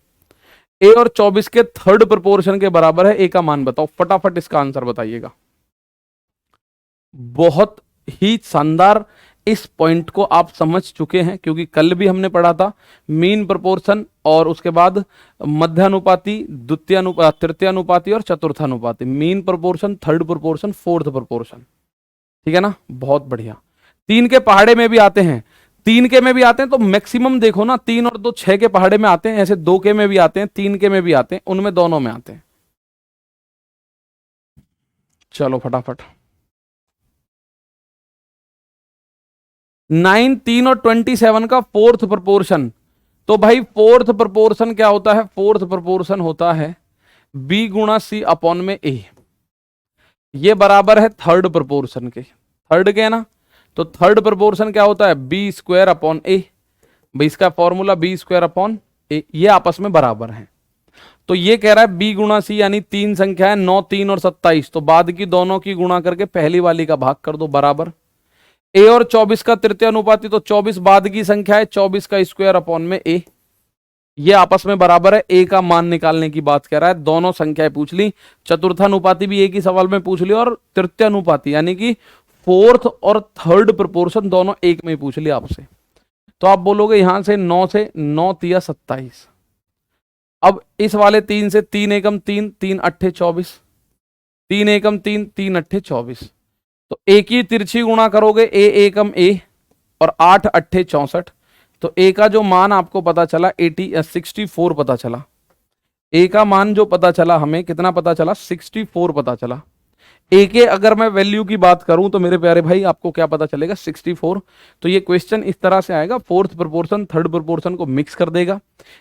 ए और 24 के थर्ड प्रोपोर्शन के बराबर है, ए का मान बताओ। फटाफट इसका आंसर बताइएगा। बहुत ही शानदार, इस पॉइंट को आप समझ चुके हैं क्योंकि कल भी हमने पढ़ा था मीन प्रोपोर्शन और उसके बाद मध्यानुपाती, तृतीयानुपाती और चतुर्थानुपाती, mean proportion, third proportion, fourth proportion. ठीक है ना, बहुत बढ़िया। 3 के पहाड़े में भी आते हैं, 3 के में भी आते हैं, तो मैक्सिमम देखो ना 3 और 2 6 के पहाड़े में आते हैं, ऐसे 2 के में भी आते हैं, 3 के में भी आते हैं, उनमें दोनों में आते हैं। चलो फटाफट। 9, 3 और 27 का फोर्थ प्रोपोर्शन। तो भाई फोर्थ प्रोपोर्शन क्या होता है? फोर्थ प्रोपोर्शन होता है बी गुणा सी अपॉन में ए। ये बराबर है थर्ड प्रोपोर्शन के, थर्ड के है ना, तो थर्ड प्रोपोर्शन क्या होता है? बी स्क्वायर अपॉन ए। भाई इसका फॉर्मूला बी स्क्वायर अपॉन ए, ये आपस में बराबर है। तो ये कह रहा है बी गुणा सी, यानी 3 संख्या है 9, 3 और 27, तो बाद की दोनों की गुणा करके पहली वाली का भाग कर दो, बराबर। ए और 24 का तृतीय अनुपाती, तो 24 बाद की संख्या है, 24 का स्क्वायर अपॉन में ए, ये आपस में बराबर है। ए का मान निकालने की बात कह रहा है, दोनों संख्याएं पूछ ली, चतुर्थानुपाती भी एक ही सवाल में पूछ ली, और तृतीय अनुपाती यानी कि फोर्थ और थर्ड प्रोपोर्शन दोनों एक में पूछ लिया आपसे। तो आप बोलोगे यहां से 9 से 9 तिया 27, अब इस वाले 3 से 3 एकम 3, 3 अट्ठे 24, 3 एकम 3, 3 अट्ठे 24, तो ए की तिरछी गुणा करोगे, ए एकम ए और 8 अट्ठे 64, तो ए का जो मान आपको पता चला 64 पता चला। ए का मान जो पता चला हमें, कितना पता चला? 64 पता चला। ए के अगर मैं वैल्यू की बात करूं तो मेरे प्यारे भाई आपको क्या पता चलेगा? 64। तो ये क्वेश्चन इस तरह से आएगा, फोर्थ प्रोपोर्शन थर्ड प्रोपोर्शन को मिक्स कर देगा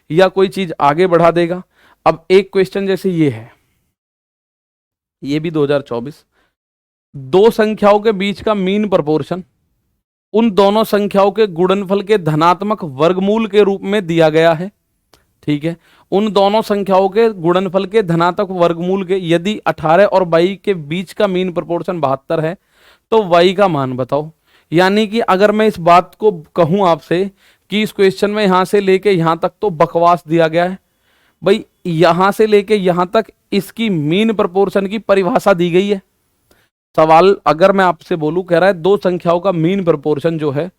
या कोई चीज आगे बढ़ा देगा। अब एक क्वेश्चन जैसे ये है, ये भी 2024, दो संख्याओं के बीच का मीन प्रोपोर्शन उन दोनों संख्याओं के गुणनफल के धनात्मक वर्गमूल के रूप में दिया गया है। ठीक है, उन दोनों संख्याओं के गुणनफल के धनात्मक वर्गमूल के यदि 18 और 22 के बीच का मीन प्रोपोर्शन 72 है तो y का मान बताओ। यानी कि अगर मैं इस बात को कहूं आपसे कि इस क्वेश्चन में यहां से लेके यहां तक तो बकवास दिया गया है, भाई यहां से लेके यहां तक इसकी मीन प्रोपोर्शन की परिभाषा दी गई है। सवाल अगर मैं आपसे बोलूं, कह रहा है दो संख्याओं का मीन प्रोपोर्शन जो है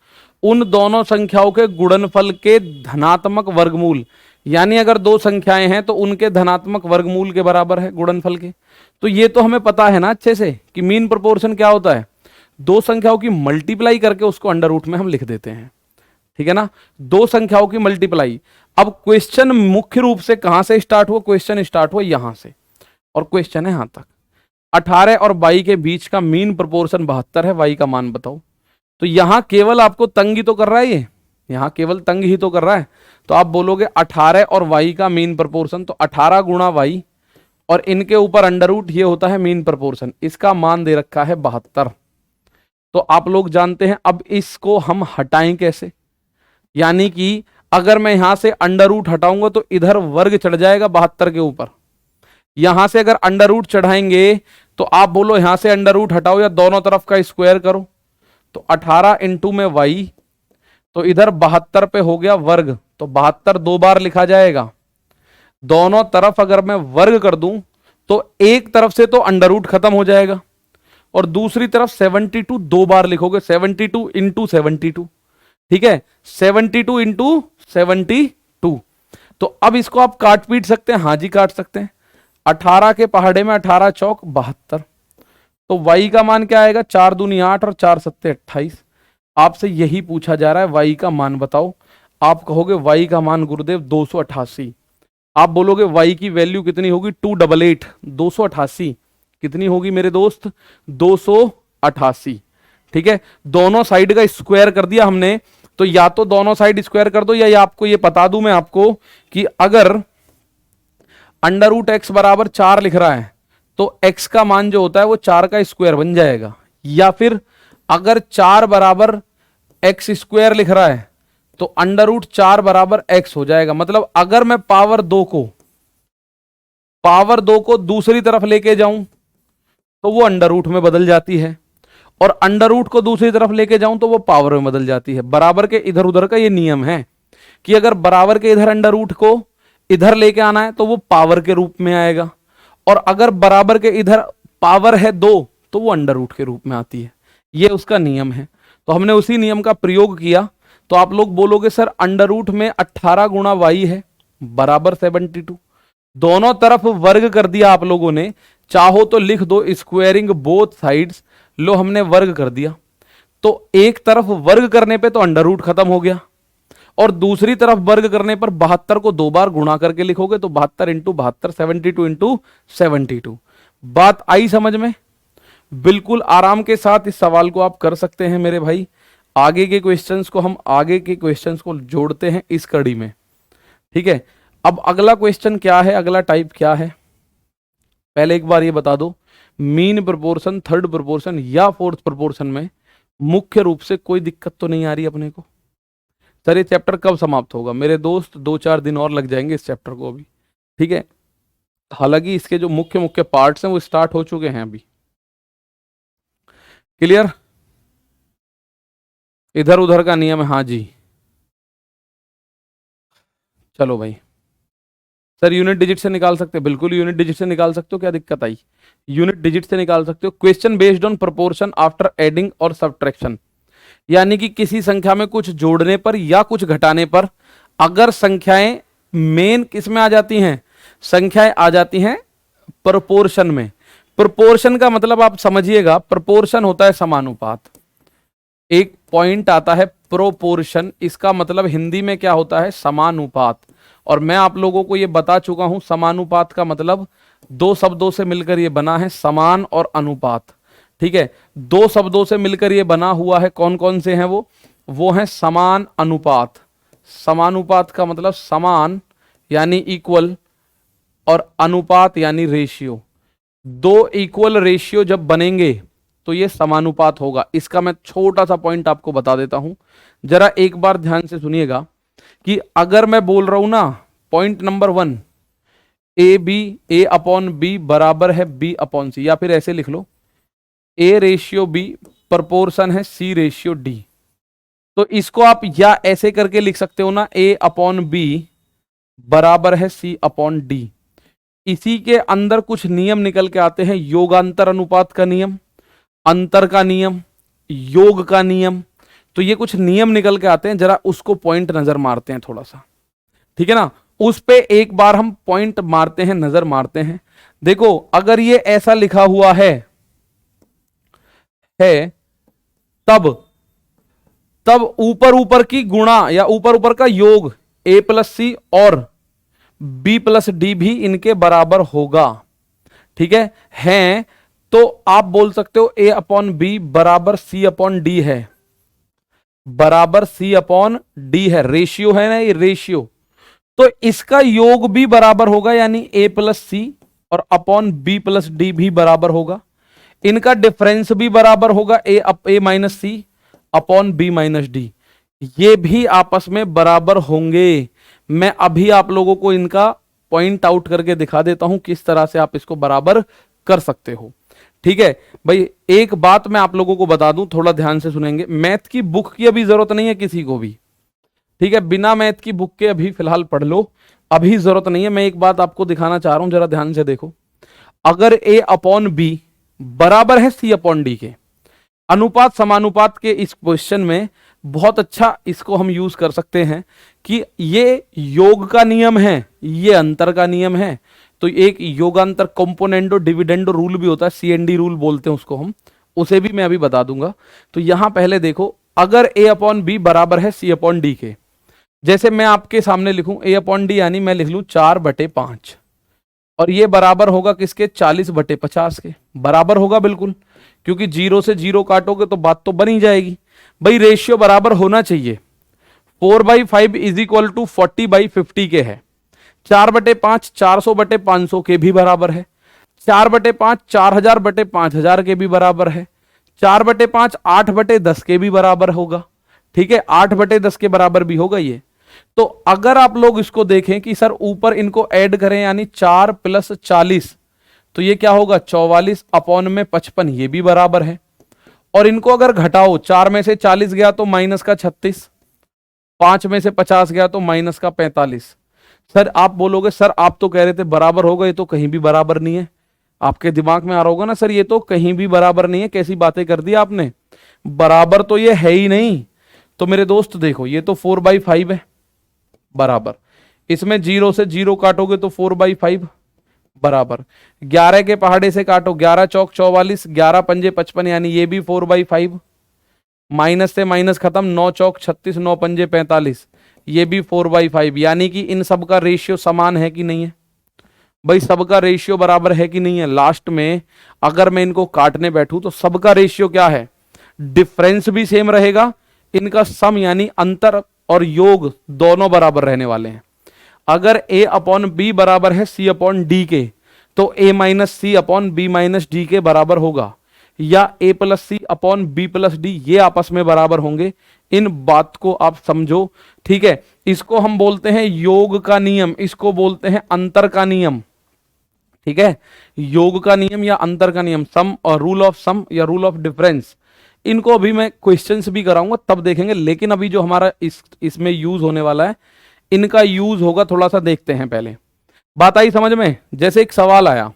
उन दोनों संख्याओं के गुणनफल के धनात्मक वर्गमूल, यानी अगर दो संख्याएं हैं तो उनके धनात्मक वर्गमूल के बराबर है गुणनफल के। तो ये तो हमें पता है ना अच्छे से कि मीन प्रोपोर्शन क्या होता है, दो संख्याओं की मल्टीप्लाई करके उसको अंडर रूट में हम लिख देते हैं। ठीक है ना, दो संख्याओं की मल्टीप्लाई। अब क्वेश्चन मुख्य रूप से कहां से स्टार्ट हुआ? क्वेश्चन स्टार्ट हुआ यहां से और क्वेश्चन है यहां तक, 18 और 22 के बीच का मीन प्रोपोर्शन 72 है, y का मान बताओ। तो यहां केवल आपको तंग ही तो कर रहा है, ये यहां केवल तंग ही तो कर रहा है। तो आप बोलोगे 18 और y का मीन प्रोपोर्शन, तो 18 गुणा y और इनके ऊपर अंडर रूट, ये होता है मीन प्रोपोर्शन। इसका मान दे रखा है 72। तो आप लोग जानते हैं अब इसको हम हटाएं कैसे, यानी कि अगर मैं यहां से अंडर रूट हटाऊंगा तो इधर वर्ग चढ़ जाएगा 72 के ऊपर। यहां से अगर अंडर रूट चढ़ाएंगे तो आप बोलो यहां से अंडर रूट हटाओ या दोनों तरफ का स्क्वायर करो, तो 18 इंटू में y, तो इधर 72 पे हो गया वर्ग, तो 72 दो बार लिखा जाएगा। दोनों तरफ अगर मैं वर्ग कर दूं तो एक तरफ से तो अंडर रूट खत्म हो जाएगा और दूसरी तरफ 72 दो बार लिखोगे, 72 इंटू 72। ठीक है, 72 इंटू 72। तो अब इसको आप काट पीट सकते हैं, हाँ जी काट सकते हैं। 18 के पहाड़े में 18 चौक 72, तो y का मान क्या आएगा? 4 दूनी 8 और 4 सत्ते 28। आपसे यही पूछा जा रहा है, y का मान बताओ। आप कहोगे y का मान गुरुदेव 288। आप बोलोगे y की वैल्यू कितनी होगी? 288, 288 कितनी होगी मेरे दोस्त? 288। ठीक है, दोनों साइड का स्क्वायर कर दिया हमने, तो या तो दोनों साइड स्क्वायर कर दो या आपको ये बता दूं मैं आपको कि अगर अंडर रूट एक्स बराबर 4 लिख रहा है तो x का मान जो होता है वो 4 का स्क्वायर बन जाएगा, या फिर अगर 4 बराबर एक्स स्क्वायर लिख रहा है तो अंडर रूट 4 बराबर x हो जाएगा। मतलब अगर मैं पावर 2 को दूसरी तरफ लेके जाऊं तो वो अंडर रूट में बदल जाती है, और अंडर रूट को दूसरी तरफ लेके जाऊं तो वो पावर में बदल जाती है। बराबर के इधर उधर का ये नियम है कि अगर बराबर के इधर अंडर रूट को इधर लेके आना है तो वो पावर के रूप में आएगा, और अगर बराबर के इधर पावर है 2 तो वो अंडर रूट के रूप में आती है। ये उसका नियम है, तो हमने उसी नियम का प्रयोग किया। तो आप लोग बोलोगे सर अंडर रूट में 18 गुणा y है, बराबर 72। दोनों तरफ वर्ग कर दिया आप लोगों ने, चाहो तो लिख दो स्क्वायरिंग बोथ साइड्स। लो हमने वर्ग कर दिया, तो एक तरफ वर्ग करने पे तो अंडर रूट खत्म हो गया, और दूसरी तरफ वर्ग करने पर 72 को 2 बार गुणा करके लिखोगे तो 72 इंटू 72, 72 इंटू 72। बात आई समझ में? बिल्कुल आराम के साथ इस सवाल को आप कर सकते हैं मेरे भाई। आगे के क्वेश्चंस को हम आगे के क्वेश्चंस को जोड़ते हैं इस कड़ी में, ठीक है। अब अगला क्वेश्चन क्या है, अगला टाइप क्या है, पहले एक बार ये बता दो। मीन प्रोपोर्शन, थर्ड प्रोपोर्शन या फोर्थ प्रोपोर्शन में मुख्य रूप से कोई दिक्कत तो नहीं आ रही अपने को? सर ये चैप्टर कब समाप्त होगा? मेरे दोस्त 2-4 दिन और लग जाएंगे इस चैप्टर को अभी, ठीक है। हालांकि इसके जो मुख्य मुख्य पार्ट्स हैं वो स्टार्ट हो चुके हैं अभी। क्लियर? इधर उधर का नियम है, हाँ जी। चलो भाई, सर यूनिट डिजिट से निकाल सकते हो? बिल्कुल यूनिट डिजिट से निकाल सकते हो, क्या दिक्कत आई? यूनिट डिजिट से निकाल सकते हो। Question based on proportion after adding और सब्ट्रैक्शन, यानी कि किसी संख्या में कुछ जोड़ने पर या कुछ घटाने पर अगर संख्याएं मेन किस में आ जाती हैं, संख्याएं आ जाती हैं प्रोपोर्शन में। प्रोपोर्शन का मतलब आप समझिएगा, प्रोपोर्शन होता है समानुपात। एक पॉइंट आता है प्रोपोर्शन, इसका मतलब हिंदी में क्या होता है? समानुपात। और मैं आप लोगों को ये बता चुका हूं, समानुपात का मतलब 2 शब्दों से मिलकर ये बना है, समान और अनुपात, ठीक है। 2 शब्दों से मिलकर ये बना हुआ है, कौन कौन से हैं वो हैं समान अनुपात। समानुपात का मतलब समान यानी इक्वल, और अनुपात यानी रेशियो। 2 इक्वल रेशियो जब बनेंगे तो ये समानुपात होगा। इसका मैं छोटा सा पॉइंट आपको बता देता हूं, जरा एक बार ध्यान से सुनिएगा कि अगर मैं बोल रहा हूं ना, पॉइंट नंबर 1 ए अपॉन बी बराबर है बी अपॉन सी, या फिर ऐसे लिख लो ए रेशियो बी प्रोपोर्शन है सी रेशियो डी। तो इसको आप या ऐसे करके लिख सकते हो ना, ए अपॉन बी बराबर है सी अपॉन डी। इसी के अंदर कुछ नियम निकल के आते हैं, योगांतर अनुपात का नियम, अंतर का नियम, योग का नियम। तो ये कुछ नियम निकल के आते हैं, जरा उसको पॉइंट नजर मारते हैं थोड़ा सा, ठीक है ना। उस पे एक बार हम पॉइंट मारते हैं, नजर मारते हैं। देखो अगर ये ऐसा लिखा हुआ है तब ऊपर ऊपर की गुणा या ऊपर ऊपर का योग ए प्लस सी और बी प्लस डी भी इनके बराबर होगा, ठीक है। तो आप बोल सकते हो ए अपॉन बी बराबर सी अपॉन डी है, बराबर सी अपॉन डी है, रेशियो है ना ये, रेशियो। तो इसका योग भी बराबर होगा, यानी ए प्लस सी और अपॉन बी प्लस डी भी बराबर होगा। इनका डिफरेंस भी बराबर होगा, ए minus C upon B minus D, ये भी आपस में बराबर होंगे। मैं अभी आप लोगों को इनका पॉइंट आउट करके दिखा देता हूं किस तरह से आप इसको बराबर कर सकते हो, ठीक है भाई। एक बात मैं आप लोगों को बता दूं, थोड़ा ध्यान से सुनेंगे। मैथ की बुक की अभी जरूरत नहीं है किसी को भी, ठीक है। बिना मैथ की बुक के अभी फिलहाल पढ़ लो, अभी जरूरत नहीं है। मैं एक बात आपको दिखाना चाह रहा हूं, जरा ध्यान से देखो। अगर ए अपॉन बी बराबर है सी अपॉन डी के, अनुपात समानुपात के इस क्वेश्चन में बहुत अच्छा इसको हम यूज कर सकते हैं कि ये योग का नियम है, ये अंतर का नियम है। तो एक योगांतर कंपोनेंडो डिविडेंडो रूल भी होता है, CND रूल बोलते हैं उसको हम, उसे भी मैं अभी बता दूंगा। तो यहां पहले देखो, अगर ए अपॉन बी बराबर है सी अपॉन डी के, जैसे मैं आपके सामने लिखूं ए अपॉन डी, यानी मैं लिख लूं 4/5, और ये बराबर होगा किसके? 40/50 के बराबर होगा बिल्कुल, क्योंकि 0 से 0 काटोगे तो बात तो बन ही जाएगी भाई। रेशियो बराबर होना चाहिए। 4/5 इज इक्वल टू 40/50 के है। 4/5 400/500 के भी बराबर है। 4/5 4000/5000 के भी बराबर है। 4/5 8/10 के भी बराबर होगा, ठीक है। 8/10 के बराबर भी होगा ये। तो अगर आप लोग इसको देखें कि सर ऊपर इनको ऐड करें, यानी 4 + 40, तो ये क्या होगा? 44 अपॉन में 55, ये भी बराबर है। और इनको अगर घटाओ, 4 में से 40 गया तो माइनस का 36, 5 में से 50 गया तो माइनस का 45। सर आप बोलोगे सर आप तो कह रहे थे बराबर होगा, ये तो कहीं भी बराबर नहीं है। आपके दिमाग में आ रहा होगा ना, सर ये तो कहीं भी बराबर नहीं है, कैसी बातें कर दी आपने, बराबर तो ये है ही नहीं। तो मेरे दोस्त देखो, ये तो 4/5 है बराबर, इसमें 0 से 0 काटोगे तो 4/5 बराबर 11 के पहाड़े से काटो, 11 चौक 44, 11 पंजे 55, यानी ये भी 4/5, माइनस से माइनस खत्म, 9 चौक 36, 9 पंजे 45, ये भी 4/5, यानी कि इन सब का रेशियो समान है कि नहीं है भाई, सबका रेशियो बराबर है कि नहीं है। लास्ट में अगर मैं इनको काटने बैठूं तो सबका रेशियो क्या है, डिफरेंस भी सेम रहेगा, इनका सम यानी अंतर और योग दोनों बराबर रहने वाले हैं। अगर a अपॉन बी बराबर है c अपॉन डी के, तो a minus C upon B minus D के बराबर होगा, या a plus C upon B plus D ये आपस में बराबर होंगे। इन बात को आप समझो, ठीक है। इसको हम बोलते हैं योग का नियम, इसको बोलते हैं अंतर का नियम, ठीक है। योग का नियम या अंतर का नियम, सम और रूल ऑफ सम या रूल ऑफ डिफरेंस, इनको अभी मैं क्वेश्चंस भी कराऊंगा तब देखेंगे, लेकिन अभी जो हमारा इसमें यूज होने वाला है, इनका यूज होगा, थोड़ा सा देखते हैं पहले। बात आई समझ में? जैसे एक सवाल आया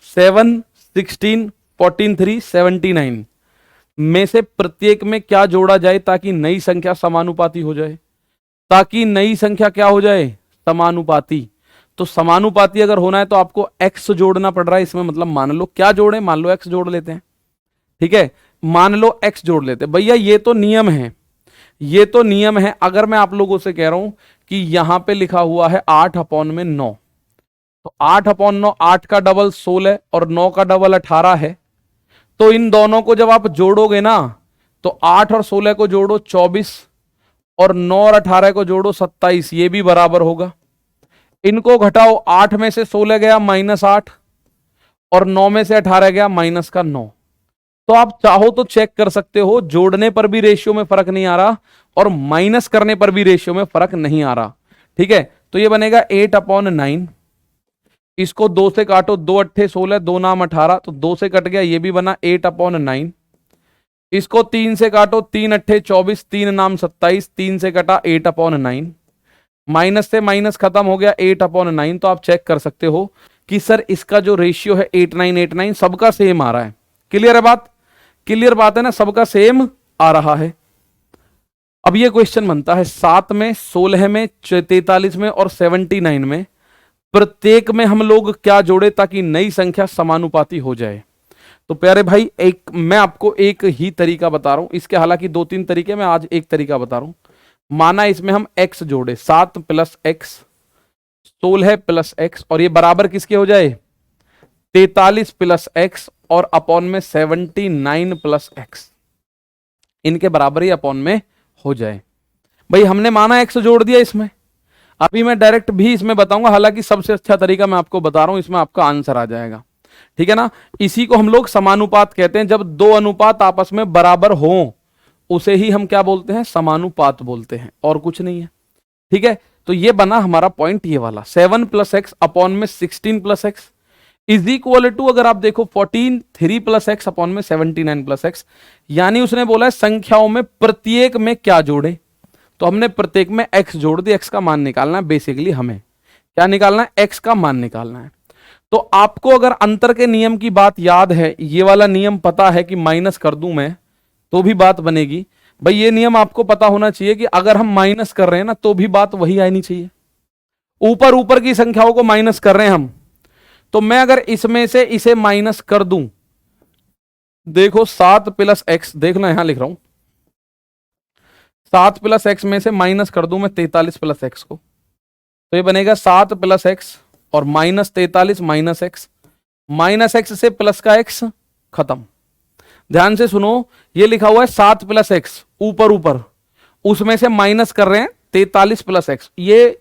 7, 16, 14, 3, 79 में से प्रत्येक में क्या जोड़ा जाए ताकि नई संख्या समानुपाती हो जाए, ताकि नई संख्या क्या हो जाए, समानुपाती। तो समानुपाती अगर होना है तो आपको x जोड़ना पड़ रहा है इसमें, मतलब मान लो क्या जोड़े, मान लो x जोड़ लेते हैं, ठीक है। मान लो x जोड़ लेते हैं भैया, ये तो नियम है, ये तो नियम है। अगर मैं आप लोगों से कह रहा हूं कि यहां पे लिखा हुआ है 8 अपॉन में 9, तो 8 अपॉन 9, 8 का डबल 16 और 9 का डबल 18 है। तो इन दोनों को जब आप जोड़ोगे ना, तो 8 और 16 को जोड़ो 24 और 9 और 18 को जोड़ो 27, ये भी बराबर होगा। इनको घटाओ, 8 में से 16 गया -8 और 9 में से 18 गया -9। तो आप चाहो तो चेक कर सकते हो, जोड़ने पर भी रेशियो में फर्क नहीं आ रहा और माइनस करने पर भी रेशियो में फर्क नहीं आ रहा, ठीक है। तो ये बनेगा 8 अपॉन 9, इसको 2 से काटो, 2 अट्ठे 16, 2 नाम 18, तो 2 से कट गया, ये भी बना 8 अपॉन 9। इसको 3 से काटो, 3 अट्ठे 24, 3 नाम 27, 3 से कटा 8 अपॉन 9, माइनस से माइनस खत्म हो गया 8 अपॉन 9। तो आप चेक कर सकते हो कि सर इसका जो रेशियो है 8 9 8 9 सबका सेम आ रहा है। क्लियर है बात? क्लियर बात है ना, सबका सेम आ रहा है। अब ये क्वेश्चन बनता है 7 में, 16 में, 43 में और 79 में प्रत्येक में हम लोग क्या जोड़े ताकि नई संख्या समानुपाती हो जाए। तो प्यारे भाई, एक मैं आपको एक ही तरीका बता रहा हूं, इसके हालांकि 2-3 तरीके, मैं आज एक तरीका बता रहा हूं। माना इसमें हम x जोड़े, 7 प्लस x, 16 प्लस x, और ये बराबर किसके हो जाए, 43 प्लस x और अपॉन में 79 प्लस x, इनके बराबर ही अपॉन में हो जाए। भाई हमने माना x जोड़ दिया इसमें, अभी मैं डायरेक्ट भी इसमें बताऊंगा, हालांकि सबसे अच्छा तरीका मैं आपको बता रहा हूं, इसमें आपका आंसर आ जाएगा, ठीक है ना। इसी को हम लोग समानुपात कहते हैं, जब दो अनुपात आपस में बराबर हो उसे ही हम क्या बोलते हैं, समानुपात बोलते हैं, और कुछ नहीं है, ठीक है। तो ये बना हमारा पॉइंट ये वाला, 7 प्लस एक्स अपॉन में 16 plus x is equal to, अगर आप देखो 14 3 प्लस एक्स अपॉन में 79 प्लस एक्स, यानी उसने बोला है संख्याओं में प्रत्येक में क्या जोड़े, तो हमने प्रत्येक में x जोड़ दिया। x का मान निकालना है, बेसिकली हमें क्या निकालना है, x का मान निकालना है। तो आपको अगर अंतर के नियम की बात याद है, ये वाला नियम पता है कि माइनस कर दूं मैं तो भी बात बनेगी, भाई ये नियम आपको पता होना चाहिए कि अगर हम माइनस कर रहे हैं ना तो भी बात वही आनी चाहिए। ऊपर ऊपर की संख्याओं को माइनस कर रहे हैं हम, तो मैं अगर इसमें से इसे माइनस कर दूं, देखो 7 प्लस एक्स, देखना यहां लिख रहा हूं, 7 प्लस एक्स में से माइनस कर दूं मैं 43 प्लस एक्स को, तो ये बनेगा 7 प्लस एक्स और माइनस 43 माइनस एक्स से प्लस का एक्स, खत्म। ध्यान से सुनो, ये लिखा हुआ है 7 प्लस एक्स ऊपर ऊपर, उसमें से माइनस कर रहे हैं 43 प्लस एक्स। ये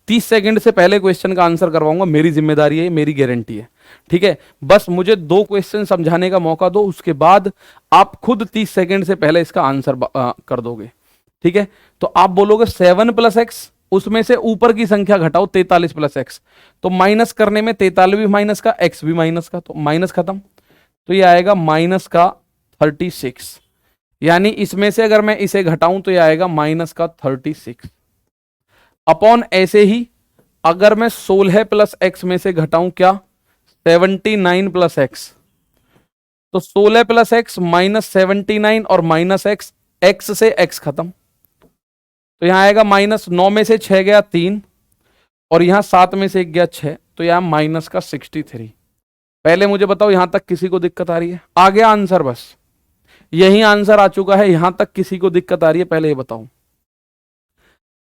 30 सेकंड से पहले क्वेश्चन का आंसर करवाऊंगा, मेरी जिम्मेदारी है, मेरी गारंटी है, ठीक है। बस मुझे 2 क्वेश्चन समझाने का मौका दो, उसके बाद आप खुद 30 सेकंड से पहले इसका आंसर कर दोगे, ठीक है। तो आप बोलोगे 7 प्लस एक्स, उसमें से ऊपर की संख्या घटाओ 43 प्लस एक्स, तो माइनस करने में 43 भी माइनस का, एक्स भी माइनस का, तो माइनस खत्म। तो ये आएगा माइनस का 36, यानी इसमें से अगर मैं इसे घटाऊं तो ये आएगा माइनस का 36 अपॉन, ऐसे ही अगर मैं 16 प्लस एक्स में से घटाऊं क्या, 79 प्लस एक्स, तो 16 प्लस एक्स माइनस 79 और माइनस एक्स, एक्स से एक्स खत्म, तो यहां आएगा माइनस, 9 में से 6 गया 3 और यहां 7 में से 1 गया 6, तो यहां माइनस का 63। पहले मुझे बताओ यहां तक किसी को दिक्कत आ रही है? आ गया आंसर, बस यही आंसर आ चुका है। यहां तक किसी को दिक्कत आ रही है? पहले ये बताओ।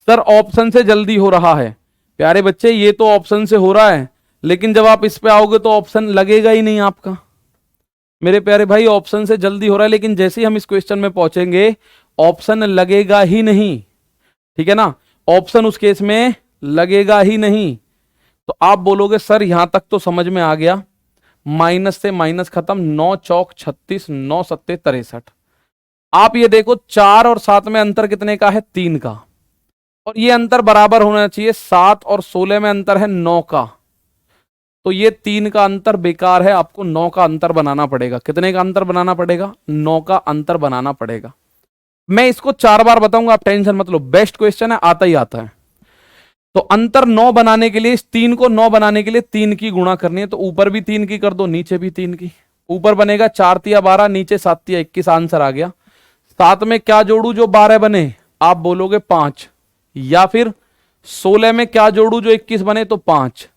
सर ऑप्शन से जल्दी हो रहा है। प्यारे बच्चे ये तो ऑप्शन से हो रहा है, लेकिन जब आप इस पे आओगे तो ऑप्शन लगेगा ही नहीं आपका। मेरे प्यारे भाई ऑप्शन से जल्दी हो रहा है, लेकिन जैसे ही हम इस क्वेश्चन में पहुंचेंगे ऑप्शन लगेगा ही नहीं, ठीक है ना? ऑप्शन उस केस में लगेगा ही नहीं। तो आप बोलोगे सर यहां तक तो समझ में आ गया, माइनस से माइनस खत्म, 9 चौक 36, 9 सत्ते 63। आप ये देखो 4 और 7 में अंतर कितने का है? 3 का। और ये अंतर बराबर होना चाहिए, 7 और 16 में अंतर है 9 का। तो ये 3 का अंतर बेकार है, आपको 9 का अंतर बनाना पड़ेगा। कितने का अंतर बनाना पड़ेगा? 9 का अंतर बनाना पड़ेगा। मैं इसको 4 बार बताऊंगा, आप टेंशन मत लो, बेस्ट क्वेश्चन है, आता ही आता है। तो अंतर 9 बनाने के लिए, इस 3 को 9 बनाने के लिए 3 की गुणा करनी है। तो ऊपर भी 3 की कर दो, नीचे भी 3 की। ऊपर बनेगा 4 तिया 12, नीचे 7 तिया 21, आंसर आ गया। 7 में क्या जोड़ू जो 12 बने? आप बोलोगे 5। या फिर 16 में क्या जोड़ू जो 21 बने? तो 5।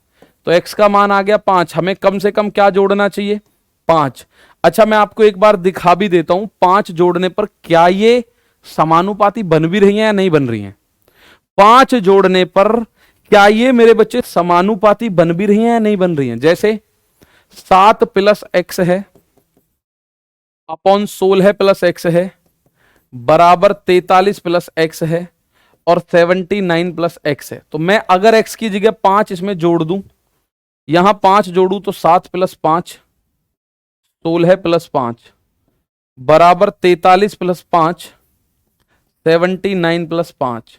तो x का मान आ गया 5। हमें कम से कम क्या जोड़ना चाहिए? 5। अच्छा मैं आपको एक बार दिखा भी देता हूं, 5 जोड़ने पर क्या ये समानुपाती बन भी रही हैं या नहीं बन रही हैं? 5 जोड़ने पर क्या ये मेरे बच्चे समानुपाती बन भी रही हैं या नहीं बन रही हैं? जैसे 7 प्लस x है अपॉन 16 प्लस x है बराबर 43 प्लस x है और 79 प्लस x है। तो मैं अगर x की जगह 5 इसमें जोड़ दूं, यहां 5 जोड़ू तो 7 प्लस 5 16 प्लस 5 बराबर 43 प्लस 5 79 प्लस 5।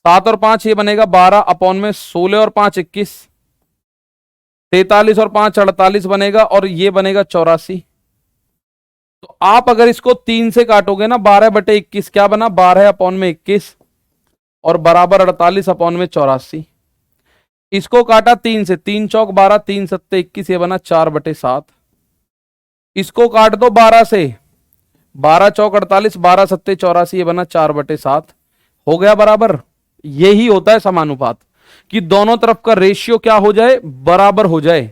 7 और 5 ये बनेगा 12 अपॉन में 16 और 5 21, 43 और 5 48 बनेगा और ये बनेगा 84। तो आप अगर इसको 3 से काटोगे ना, 12/21 क्या बना? 12 अपॉन में 21 और बराबर 48 अपॉन में 84। इसको काटा 3 से, 3 चौक 12, 3 सत्ते 21, ये बना 4/7। इसको काट दो 12 से, 12 चौक 48, 12 सत्ते 84, ये बना 4/7। हो गया बराबर। यही होता है समानुपात, कि दोनों तरफ का रेशियो क्या हो जाए? बराबर हो जाए।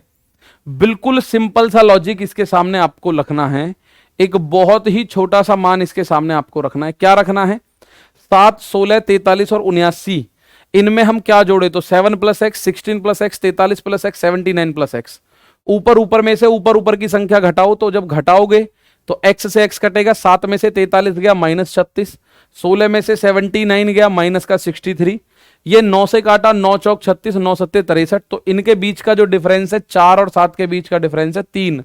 बिल्कुल सिंपल सा लॉजिक इसके सामने आपको रखना है। एक बहुत ही छोटा सा मान इसके सामने आपको रखना है। क्या रखना है? 7 16 43 और 79, इनमें हम क्या जोड़े? तो 7 plus x, 16 plus x, 43 plus x, 79 plus x. ऊपर ऊपर में से ऊपर की संख्या घटाओ, तो जब घटाओगे तो x से x कटेगा। 7 में से 43 गया माइनस 36, 16 में से 79 गया माइनस का 63, ये 9 से काटा, 9 चौक 36, 9 सत्ते 63। तो इनके बीच का जो डिफरेंस है 4 और 7 के बीच का डिफरेंस है 3,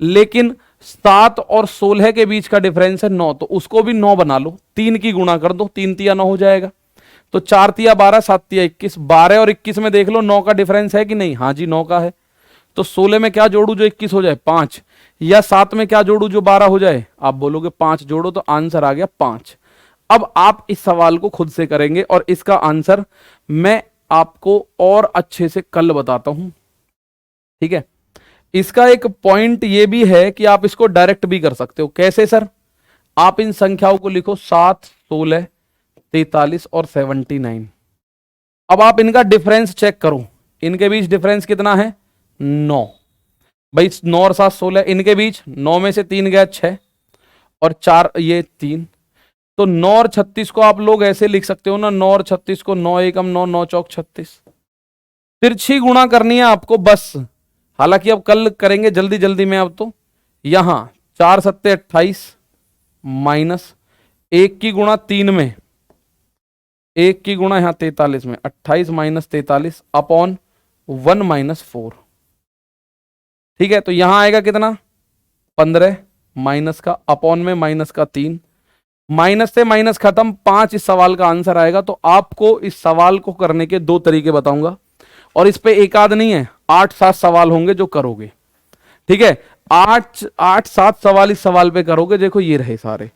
लेकिन 7 और 16 के बीच का डिफरेंस है 9, तो उसको भी 9 बना लो, 3 की गुणा कर दो, 3 तिया 9 हो जाएगा। तो 4 तिया 12, 7 तिया 21, 12 और 21 में देख लो 9 का डिफरेंस है कि नहीं? हाँ जी 9 का है। तो 16 में क्या जोड़ू जो 21 हो जाए? 5। या 7 में क्या जोड़ू जो 12 हो जाए? आप बोलोगे 5 जोड़ो, तो आंसर आ गया 5। अब आप इस सवाल को खुद से करेंगे और इसका आंसर मैं आपको और अच्छे से कल बताता हूं, ठीक है? इसका एक पॉइंट ये भी है कि आप इसको डायरेक्ट भी कर सकते हो। कैसे सर? आप इन संख्याओं को लिखो 7 16 43 और 79। अब आप इनका डिफरेंस चेक करो, इनके बीच डिफरेंस कितना है? 9। भाई 9 और 7 16, इनके बीच 9 में से 3 गया 6 और 4 ये 3। तो 9 और 36 को आप लोग ऐसे लिख सकते हो ना, 9 और 36 को 9 एकम 9, 9 चौक 36। तिरछी गुणा करनी है आपको बस। हालांकि अब कल करेंगे जल्दी जल्दी में। अब तो यहां 4 सत्ते 28 माइनस 1 की गुणा 3 में, 1 की गुणा यहां 43 में, 28 माइनस 43 अपॉन 1 माइनस 4, ठीक है? तो यहां आएगा कितना? 15 माइनस का अपॉन में माइनस का 3, माइनस से माइनस खत्म, 5 इस सवाल का आंसर आएगा। तो आपको इस सवाल को करने के 2 तरीके बताऊंगा, और इस पे एक आध नहीं है, 8-7 सवाल होंगे जो करोगे, ठीक है? 8-7 सवाल इस सवाल पे करोगे। देखो ये रहे सारे,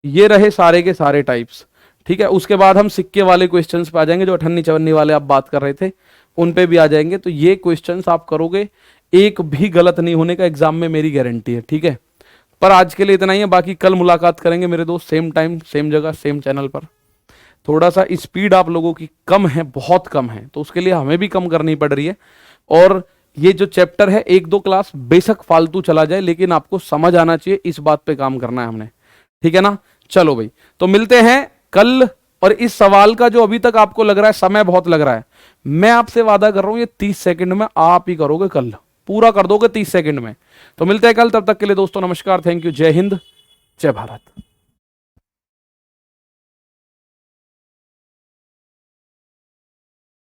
ये रहे सारे के सारे टाइप्स, ठीक है? उसके बाद हम सिक्के वाले क्वेश्चंस पे आ जाएंगे, जो 58 54 वाले आप बात कर रहे थे उन पे भी आ जाएंगे। तो ये क्वेश्चंस आप करोगे, एक भी गलत नहीं होने का एग्जाम में मेरी गारंटी है, ठीक है? पर आज के लिए इतना ही है, बाकी कल मुलाकात करेंगे मेरे दोस्त, सेम टाइम सेम जगह सेम चैनल पर। थोड़ा सा स्पीड आप लोगों की कम है, बहुत कम है, तो उसके लिए हमें भी कम करनी पड़ रही है। और ये जो चैप्टर है 1-2 क्लास बेशक फालतू चला जाए, लेकिन आपको समझ आना चाहिए, इस बात पे काम करना है हमने, ठीक है ना। चलो भाई, तो मिलते हैं कल। और इस सवाल का जो अभी तक आपको लग रहा है समय बहुत लग रहा है, मैं आपसे वादा कर रहा हूं ये 30 सेकंड में आप ही करोगे, कल पूरा कर दोगे 30 सेकंड में। तो मिलते हैं कल, तब तक के लिए दोस्तों नमस्कार, थैंक यू, जय हिंद, जय भारत।